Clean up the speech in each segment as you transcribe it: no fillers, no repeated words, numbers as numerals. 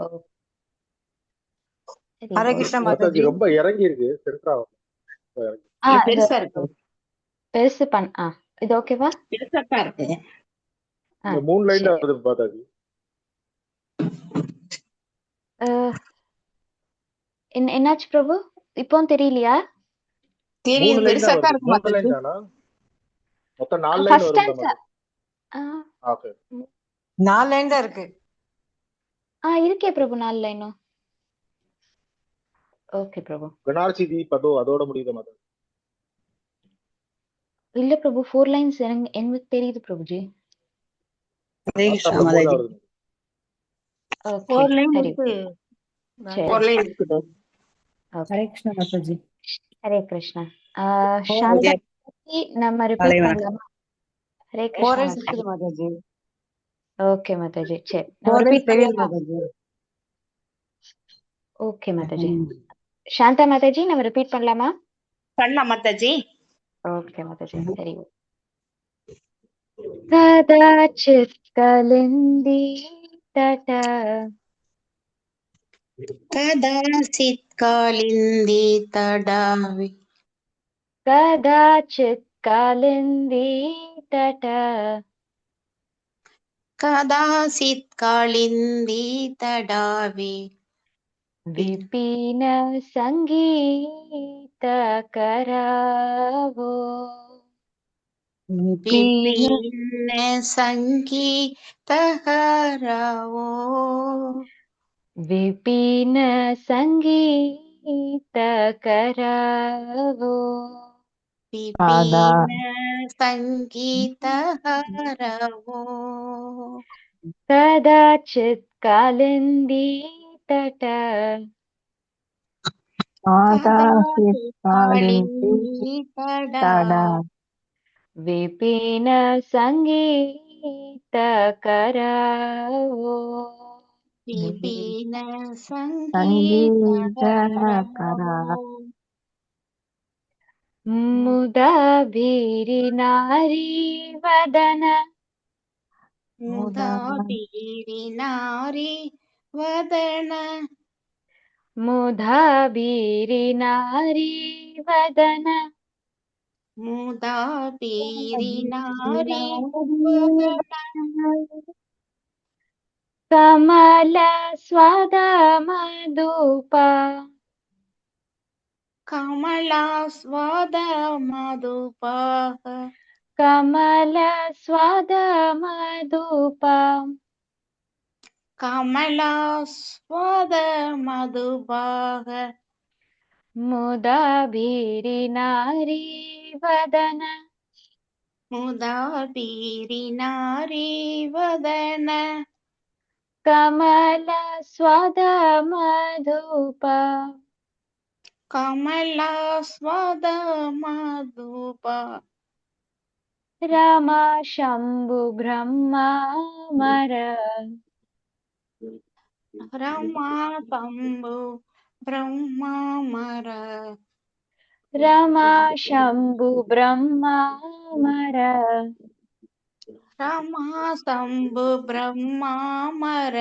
ஓ சரி ஹரே ஓகே. கிருஷ்ண மாதாஜி மாதாஜி. ரொம்ப இறங்கி இருக்கு, சென்டரா இறங்கி. இது இது பெருசா இருக்கு, பெருசு இது ஓகேவா? பெருசாத்தான் இருக்கு. இந்த 3 லைன்ல சரி. வருது மாதாஜி. என்னாச்சு பிரபு? இப்பவும் தெரியலையா? 3 தெரியுது, லைன் தான் பெருசாத்தான் வருது. இருக்கு 3 மாதாஜி. லைன் தானா? மொத்தம் 4 லைன் ஃபர்ஸ்ட் வரும்ல டான்ஸ் மாதாஜி. ஓகே. 4 லைன் தான் இருக்கு. இருக்கே பிரபு 4 லைனும். ஓகே பிரபு. கணார்சி தீபதோ அதோட முடியுது மாதாஜி. இல்ல பிரபு 4 லைன்ஸ் எனக்கு தெரியுது பிரபுஜி. ஹரே கிருஷ்ண WhatsAppல போர்ல மாதாஜி. வருது. ஓகே 4 லைன் சரி. இருக்கு. சரி. ஒரு லைன் இருக்குது. ஓகே. ஹரே கிருஷ்ண மாதாஜி. ஹரே கிருஷ்ணா. ஓ, சாந்தா ஓகே. நம்ம காலை ரிப்பீட் வணக்கம். பண்ணலாமா? ஹரே 4 கிருஷ்ணா லைன்ஸ் மாதாஜி. இருக்குது மாதாஜி. ஓகே மாதாஜி. சரி நம்ம 4 லைன்ஸ் ரிப்பீட் தெரியுது பண்ணலாமா? மாதாஜி. ஓகே மாதாஜி. சாந்தா மாதாஜி நம்ம ரிப்பீட் பண்ணலாமா? பண்ணலாம் மாதாஜி. ஓகே மாதாஜி. சரி. கதாச்சித் கலிந்தி தட கதாசித் காலிந்தி தடாவி கதாச்சித் கலிந்தி தட கதாசித் காலிந்தி தடாவி விபின சங்கீத கரவோ விபின சங்கீதஹரவோ விபின சங்கீத கரவோ விபின சங்கீதஹரவோ கதாச்சித் காலிந்தி தட கதாசித் காலிந்தி தடா விபின சங்கீத கரவோ விபின சங்கீதஹரவோ முதா வீரி நாரி வதன முதாபீரி நாரி வதன முதா வீரி நாரி வதன முதாபீரி நாரி வதன கமல ஸ்வத மதுப கமலாஸ்வாத மதுபாக கமல ஸ்வத மதுப கமலாஸ்வாத மதுபாக முதா வீரி நாரி வதன முதாபீரி நாரி வதன கமல ஸ்வத மதுப கமலாஸ்வாத மதுபா ரம சம்பு பிரம்மமர ரமா தம்பு பிரம்மமர ரம சம்பு பிரம்மமர ரமா சம்பு பிரம்மமர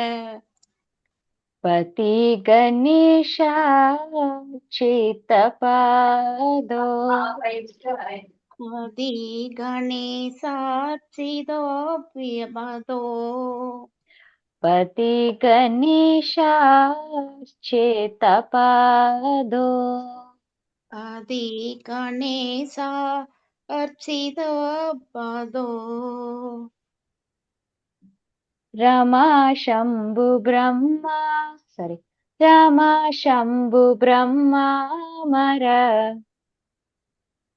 பதி கணேஷ சித்தபாதோ மதி கணேசாட்சிதோ பியபதோ பதி கணேஷ சித்தபாதோ அதி கணேசா அர்ச்சிதோ பதோ ரமா சம்பு பிரம்மா சாரி ரமா சம்பு பிரம்மமர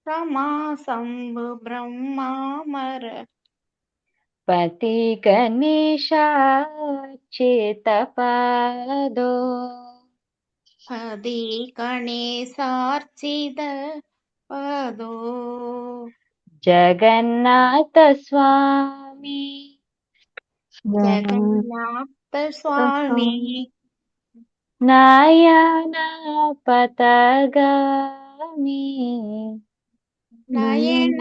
ரமா சம்பு பிரம்மமர பதி கணேஷ சித்தபாதோ அதி கணேசார்ச்சித பதோ ஜகநாத சுவாமி ஜகநாத சுவாமி நயன பதகாமி நயன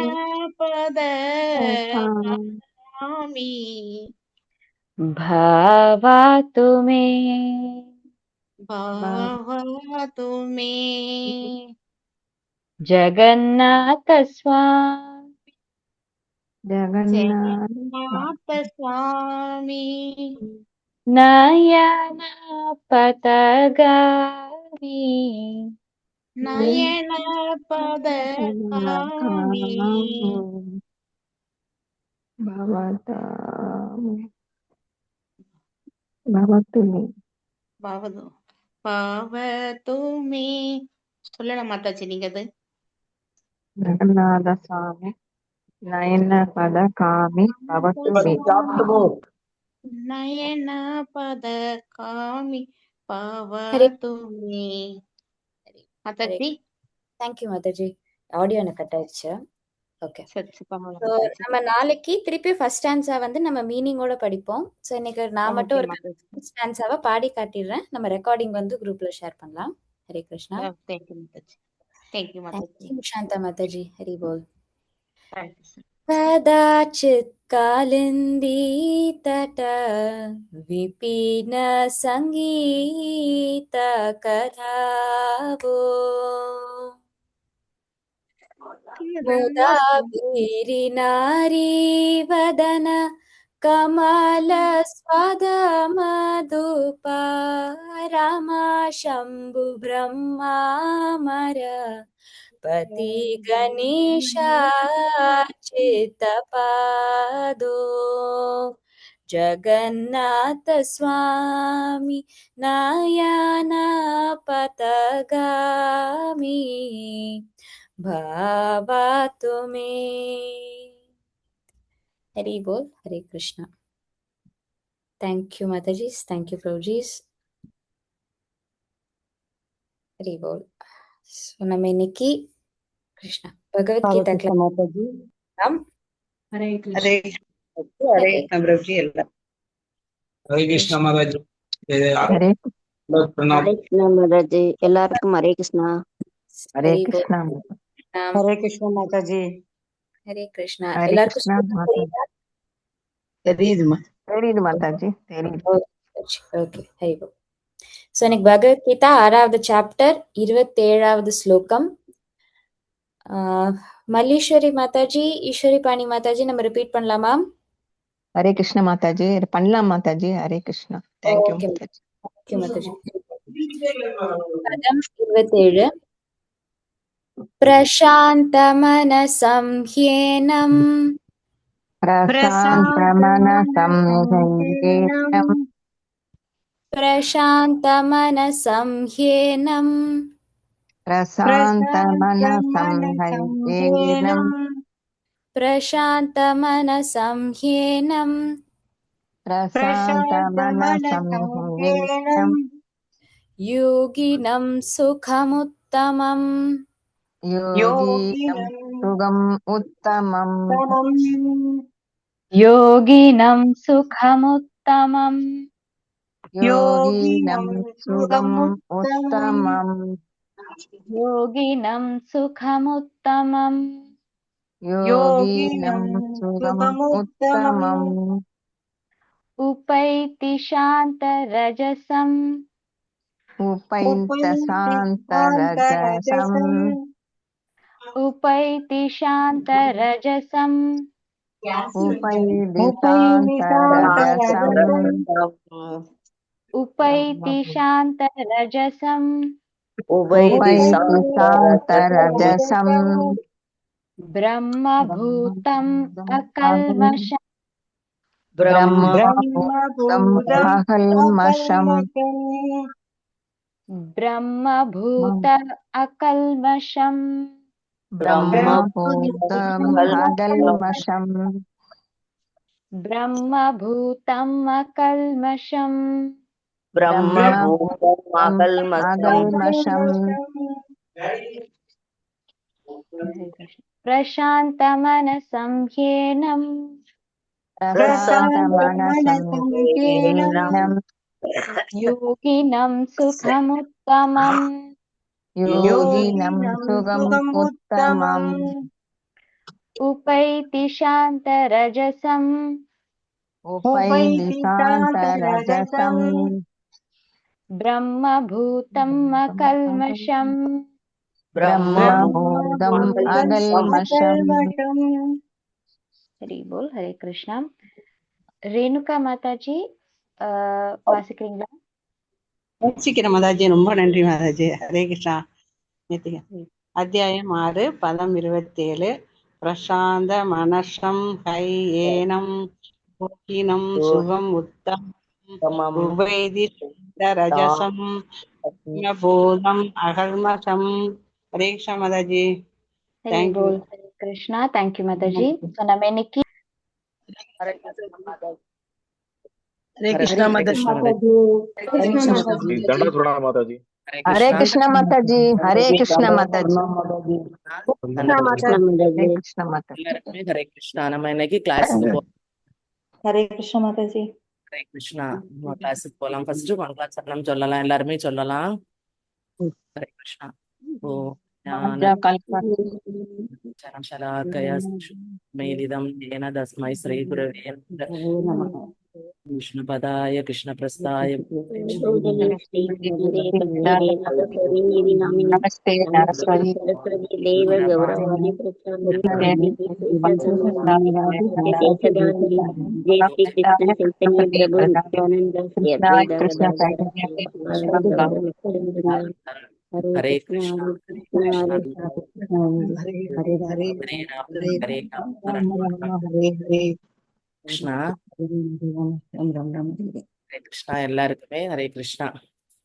பத சுவாமி भावातु मे भावतु मे जगन्नाथ स्वामी जगन्नाथ जगन्नाथ स्वामी नयनपतगामी नयन पदकामी भवतु मे பாவது பாவத்து மே சொல்லலாம் மாதாஜி நீங்க அது जगन्नाथ स्वामी नयन पद कामी भवतु मे நயன பத காமி ஹரே பாவத்து மே ஹரே மாதாஜி தேங்க்யூ மாதாஜி. ஆடியோ எனக்கு கட் ஆயிடுச்சு. ஓகே, சரி பரவாயில்ல ஸோ மாதாஜி நம்ம நாளைக்கு திருப்பி ஃபர்ஸ்ட் ஸ்டான்ஸா வந்து நம்ம மீனிங்கோட படிப்போம். ஸோ இன்னைக்கு நான் மட்டும் ஓகே ஒரு மாதாஜி ஸ்டான்ஸாவை பாடி காட்டிடுறேன். நம்ம ரெக்கார்டிங் வந்து குரூப்ல ஷேர் பண்ணலாம். Hare Krishna. Thank you Mataji thank you Mataji thank you Shanta Mataji. Hari போல். தேங்க்யூ कदाचित् कालिन्दी तट विपिन सङ्गीत कथावो मुदा वीरिनारीवदन कमलस्वदमधुपा रमा शम्भु ब्रह्मामर पति गणेशाच्युतपादो जगन्नाथ स्वामी नयन पतगामी भावातु मे. हरि बोल. हरे Krishna. Thank you Mataji's. Thank you Prabhuji's. Hari बोल. So நம்ம இன்னைக்கு கிருஷ்ணா பகவத்கீதா कृष्ण माता जी கிளாஸ். हरे ஹரே कृष्ण प्रभु जी हरे कृष्णा महाराज हरे प्रणाम हरे कृष्णा माताजी எல்லாருக்கும் ஹரே கிருஷ்ணா हरे ஹரி போல். कृष्ण हरे कृष्ण माता जी ஹரே கிருஷ்ணா. हरे எல்லாருக்கும் कृष्ण माता जी தெரியுதுமா தெரியுது माता जी தெரியுது ஓகே. ஹரி போல். ஸோ இன்னைக்கு பகவத்கீதா 6வது சாப்டர் 27வது ஸ்லோகம். மல்லீஸ்வரி மாதாஜி, ஈஸ்வரி பாணி மாதாஜி நம்ம ரிப்பீட் பண்ணலாமா? हरे कृष्ण माता जी பண்ணலாம் माता जी हरे कृष्ण थैंक यू ஓகே माता जी ஓகே மாதாஜி. பதம் 27. प्रशान्तमनसं ह्येनं प्रशान्तमनसं ह्येनं प्रशान्तमनसं ह्येनं प्रशान्तमनसं ह्येनं प्रशान्तमनसं ह्येनं प्रशान्तमनसं ह्येनं योगिनं सुखमुत्तमम् योगिनं सुगम् उत्तमम् योगिनं सुखमुत्तमम् योगिनं सुगम् उत्तमम् योगिनं सुखमुत्तमम् योगिनं सुगम् उत्तमम् उपैति शान्तरजसम् उपैतशान्तरजसम् उपैति शान्तरजसम् उपैदिशान्तरजसम् उपैति शान्तरजसम् उपैतिशान्तरजसम् ब्रह्मभूतम् अकल्मषम् ब्रह्मभूतम् अकल्मषम् ब्रह्मभूत अकल्मषम् ब्रह्मभूतम् अकल्मषम् ब्रह्मभूतम् अकल्मषम् ब्रह्मभूतम् अकल्मषम् प्रशान्तमनसं ह्येनं प्रशान्तमनसं ह्येनं योगिनं सुखमुत्तमम् योगिनं सुगम् उत्तमम् उपैति शान्तरजसम् उपैति शान्तरजसम् ब्रह्मभूतम् अकल्मषम् ब्रह्मभूतम् अकल्मषम् हरि बोल हरे कृष्णा रेणुका माताजी வாசிக்கிறீங்களா? வாசிக்கிறேன் மாதாஜி. ரொம்ப நன்றி மாதாஜி. ஹரே கிருஷ்ணா. நித்திகா. அத்தியாயம் 6 பதம் 27. பிரசாந்த மனசம் ஹை ஏனம் போக்கினம் சுகம் உத்தமம் உபைதி ரஜசம் பூதம் அகல்மசம். ஹரே கிருஷ்ணா மாதாஜி. ஹரி தேங்க்யூ. போல் ஹரே கிருஷ்ணா. தேங்க்யூ மாதாஜி. ஸோ நம்ம இன்னைக்கு ஹரே கிருஷ்ணா மாதாஜி. தண்டவத் பிரணாமம் மாதாஜி. हरे कृष्णा माताजी हरे कृष्णा माताजी கிருஷ்ணா மாதாஜி. हरे कृष्णा माता எல்லாருக்குமே ஹரே கிருஷ்ணா. நம்ம இன்னைக்கு கிளாஸுக்கு போறோம். ஹரே கிருஷ்ணா மாதாஜி. ஹரே கிருஷ்ணா. நம்ம கிளாஸுக்கு போலாம். ஃபர்ஸ்ட் மங்களாச்சரணம் சொல்லலாம். எல்லாருமே சொல்லலாம். ஹரே கிருஷ்ணா. ஓ சரண மேலிதம் ஏன தஸ்மை ஸ்ரீ குரவே விஷ்ணுபதாய கிருஷ்ணபிரஸ்தாய नमस्ते सरस्वती देव गौरवाणी जय श्री कृष्ण चैतन्य प्रभु नित्यानंद श्री अद्वैत हरे कृष्णा हरे கிருஷ்ணா. ஹரே கிருஷ்ணா. எல்லாருக்குமே ஹரே கிருஷ்ணா.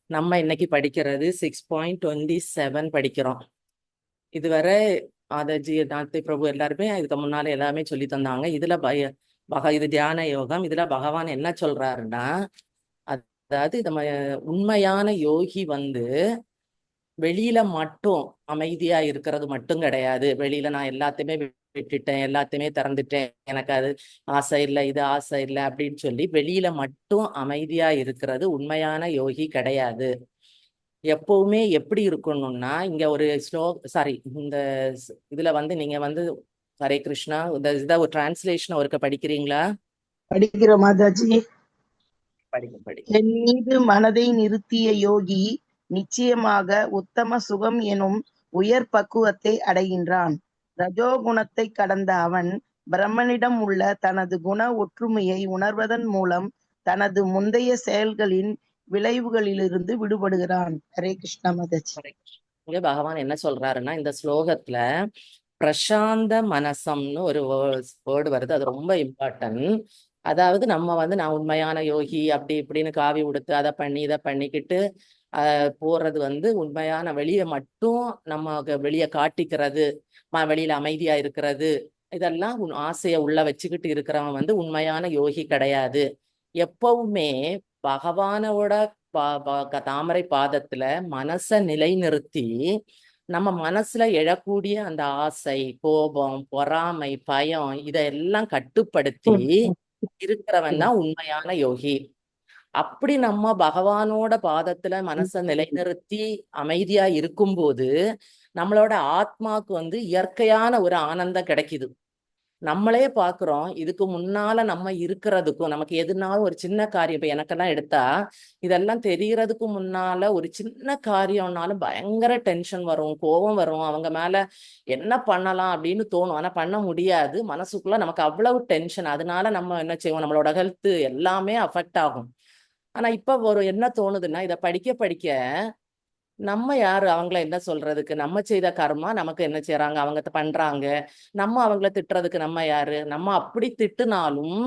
நம்ம இன்னைக்கு படிக்கிறது 6.27 படிக்கிறோம். இதுவரை மாதாஜி நாத்தி பிரபு எல்லாருமே இதுக்கு முன்னால எல்லாமே சொல்லி தந்தாங்க. இதுல இது தியான யோகம். இதுல பகவான் என்ன சொல்றாருன்னா, அதாவது நம்ம உண்மையான யோகி வெளியில மட்டும் அமைதியா இருக்கிறது மட்டும் கிடையாது. வெளியில நான் எல்லாத்தையுமே விட்டுட்டேன், எல்லாத்தையுமே திறந்துட்டேன், எனக்கு அது ஆசை இல்லை, இது ஆசை இல்லை அப்படின்னு சொல்லி வெளியில மட்டும் அமைதியா இருக்கிறது உண்மையான யோகி கிடையாது. எப்பவுமே எப்படி இருக்கணும்னா, இங்க ஒரு இந்த இதுல நீங்க ஹரே கிருஷ்ணா இத ஒரு டிரான்ஸ்லேஷன் ஒருக்க படிக்கிறீங்களா? படிக்கிற மாதாஜி. படி. என் மீது மனதை நிறுத்திய யோகி நிச்சயமாக உத்தம சுகம் எனும் உயர் பக்குவத்தை அடைகின்றான். ரஜோகுணத்தை கடந்த அவன் பிரம்மனிடம் உள்ள தனது குண ஒற்றுமையை உணர்வதன் மூலம் தனது முந்தைய செயல்களின் விளைவுகளிலிருந்து விடுபடுகிறான். ஹரே கிருஷ்ணா மாதாஜி. இங்க பகவான் என்ன சொல்றாருன்னா, இந்த ஸ்லோகத்துல பிரசாந்த மனசம்னு ஒரு வேர்டு வருது. அது ரொம்ப இம்பார்ட்டன்ட். அதாவது நம்ம நான் உண்மையான யோகி அப்படி இப்படின்னு காவி உடுத்து அதை பண்ணி இதை பண்ணிக்கிட்டு போறது உண்மையான வெளியே மட்டும் நம்ம வெளியே காட்டிக்கிறது, வெளியில அமைதியா இருக்கிறது, இதெல்லாம் ஆசையை உள்ள வச்சுக்கிட்டு இருக்கிறவன் உண்மையான யோகி கிடையாது. எப்பவுமே பகவானோட தாமரை பாதத்துல மனசை நிலைநிறுத்தி நம்ம மனசுல எழக்கூடிய அந்த ஆசை, கோபம், பொறாமை, பயம் இதெல்லாம் கட்டுப்படுத்தி இருக்கிறவன் தான் உண்மையான யோகி. அப்படி நம்ம பகவானோட பாதத்துல மனசை நிலைநிறுத்தி அமைதியா இருக்கும்போது நம்மளோட ஆத்மாவுக்கு இயற்கையான ஒரு ஆனந்தம் கிடைக்குது. நம்மளே பாக்குறோம், இதுக்கு முன்னால நம்ம இருக்கிறதுக்கும் நமக்கு எதுனாலும் ஒரு சின்ன காரியம், இப்ப எனக்கெல்லாம் எடுத்தா இதெல்லாம் தெரியறதுக்கு முன்னால ஒரு சின்ன காரியம்னாலும் பயங்கர டென்ஷன் வரும், கோபம் வரும், அவங்க மேல என்ன பண்ணலாம் அப்படின்னு தோணும். ஆனா பண்ண முடியாது. மனசுக்குள்ள நமக்கு அவ்வளவு டென்ஷன். அதனால நம்ம என்ன செய்வோம், நம்மளோட ஹெல்த் எல்லாமே அஃபெக்ட் ஆகும். ஆனா இப்ப என்ன தோணுதுன்னா, இதை படிக்க நம்ம யாரு அவங்கள என்ன சொல்றதுக்கு? நம்ம செய்த கர்மா நமக்கு என்ன செய்யறாங்க, அவங்க பண்றாங்க. நம்ம அவங்கள திட்டுறதுக்கு நம்ம யாரு? நம்ம அப்படி திட்டுனாலும்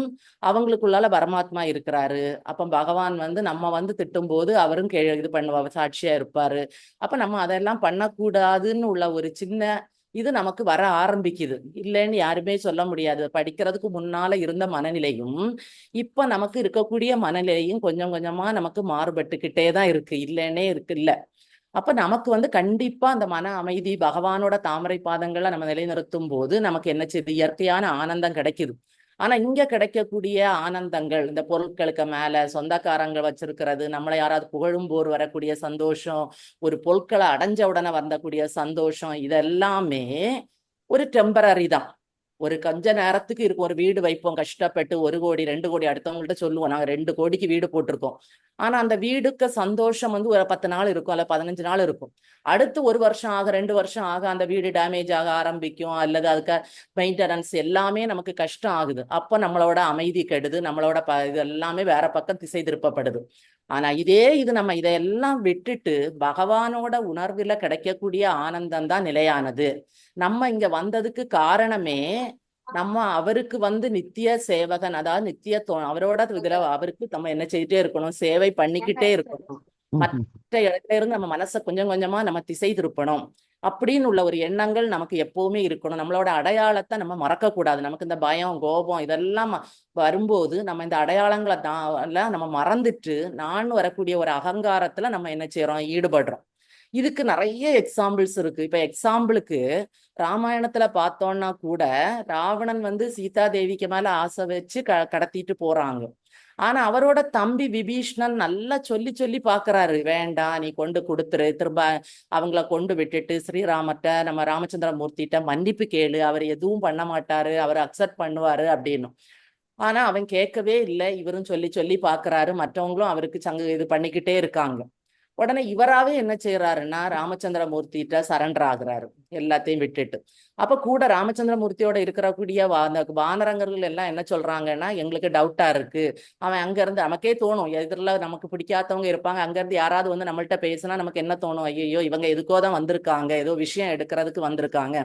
அவங்களுக்குள்ளால பரமாத்மா இருக்கிறாரு. அப்ப பகவான் நம்ம திட்டும் போது அவரும் இது பண்ணுவார், சாட்சியா இருப்பாரு. அப்ப நம்ம அதெல்லாம் பண்ணக்கூடாதுன்னு உள்ள ஒரு சின்ன இது நமக்கு வர ஆரம்பிக்குது. இல்லைன்னு யாருமே சொல்ல முடியாது. படிக்கிறதுக்கு முன்னால இருந்த மனநிலையும் இப்ப நமக்கு இருக்கக்கூடிய மனநிலையும் கொஞ்சம் கொஞ்சமா நமக்கு மாறுபட்டுக்கிட்டே தான் இருக்கு. இல்லைன்னே இல்ல. அப்ப நமக்கு கண்டிப்பா அந்த மன அமைதி பகவானோட தாமரை பாதங்களை நம்ம நிலைநிறுத்தும் போது நமக்கு என்ன செய்யுது, இயற்கையான ஆனந்தம் கிடைக்குது. ஆனா இங்க கிடைக்கக்கூடிய ஆனந்தங்கள், இந்த பொருட்களுக்கு மேல சொந்தக்காரங்க வச்சிருக்கிறது, நம்மளை யாராவது புகழும் போர் வரக்கூடிய சந்தோஷம், ஒரு பொருட்களை அடைஞ்ச உடனே வரக்கூடிய சந்தோஷம், இதெல்லாமே ஒரு டெம்பரரி தான். ஒரு கொஞ்ச நேரத்துக்கு இருக்கும், ஒரு வீடு வைப்போம் கஷ்டப்பட்டு 1 கோடி 2 கோடி அடுத்தவங்கள்ட்ட சொல்லுவோம் நாங்க 2 கோடிக்கு வீடு போட்டிருக்கோம். ஆனா அந்த வீடுக்கு சந்தோஷம் வந்து ஒரு 10 நாள் இருக்கும், அல்ல 15 நாள் இருக்கும். அடுத்து 1 வருஷம் ஆக 2 வருஷம் ஆக அந்த வீடு டேமேஜ் ஆக ஆரம்பிக்கும், அல்லது அதுக்கு மெயின்டெனன்ஸ் எல்லாமே நமக்கு கஷ்டம் ஆகுது. அப்போ நம்மளோட அமைதி கெடுது, நம்மளோட இது எல்லாமே வேற பக்கம் திசை திருப்பப்படுது. ஆனா இது நம்ம இதையெல்லாம் விட்டுட்டு பகவானோட உணர்வுல கிடைக்கக்கூடிய ஆனந்தம் தான் நிலையானது. நம்ம இங்க வந்ததுக்கு காரணமே நம்ம அவருக்கு வந்து நித்திய சேவகன், அதாவது நித்திய அவரோட இதுல அவருக்கு நம்ம என்ன செய்துட்டே இருக்கணும், சேவை பண்ணிக்கிட்டே இருக்கணும். மற்ற இடத்துல இருந்து நம்ம மனசை கொஞ்சம் கொஞ்சமா நம்ம திசை திருப்பணும் அப்படின்னு உள்ள ஒரு எண்ணங்கள் நமக்கு எப்பவுமே இருக்கணும். நம்மளோட அடையாளத்தை நம்ம மறக்க கூடாது. நமக்கு இந்த பயம், கோபம் இதெல்லாம் வரும்போது நம்ம இந்த அடையாளங்களை நம்ம மறந்துட்டு நான் வரக்கூடிய ஒரு அகங்காரத்துல நம்ம என்ன செய்யறோம், ஈடுபடுறோம். இதுக்கு நிறைய எக்ஸாம்பிள்ஸ் இருக்கு. இப்ப எக்ஸாம்பிளுக்கு ராமாயணத்துல பார்த்தோம்னா கூட ராவணன் வந்து சீதா தேவிக்கு மேல ஆசை வச்சு கடத்திட்டு போறாங்க. ஆனா அவரோட தம்பி விபீஷ்ணன் நல்லா சொல்லி சொல்லி பாக்குறாரு, வேண்டாம் நீ கொண்டு கொடுத்துரு, திரும்ப அவங்கள கொண்டு விட்டுட்டு ஸ்ரீராமர்கிட்ட நம்ம ராமச்சந்திரமூர்த்திட்ட மன்னிப்பு கேளு, அவர் எதுவும் பண்ண மாட்டாரு, அவர் அக்செப்ட் பண்ணுவாரு அப்படின்னு. ஆனா அவன் கேட்கவே இல்லை. இவரும் சொல்லி சொல்லி பாக்குறாரு, மற்றவங்களும் அவருக்கு இது பண்ணிக்கிட்டே இருக்காங்க. உடனே இவராவே என்ன செய்யறாருன்னா ராமச்சந்திரமூர்த்திட்ட சரண்டர் ஆகுறாரு, எல்லாத்தையும் விட்டுட்டு. அப்ப கூட ராமச்சந்திரமூர்த்தியோட இருக்கக்கூடிய அந்த வானரங்கர்கள் எல்லாம் என்ன சொல்றாங்கன்னா, எங்களுக்கு டவுட்டா இருக்கு. அவன் அங்க இருந்து நமக்கே தோணும், எதிரில நமக்கு பிடிக்காதவங்க இருப்பாங்க, அங்க இருந்து யாராவது வந்து நம்மள்ட்ட பேசினா நமக்கு என்ன தோணும், ஐயோ இவங்க எதுக்கோ தான் வந்திருக்காங்க, ஏதோ விஷயம் எடுக்கிறதுக்கு வந்திருக்காங்க.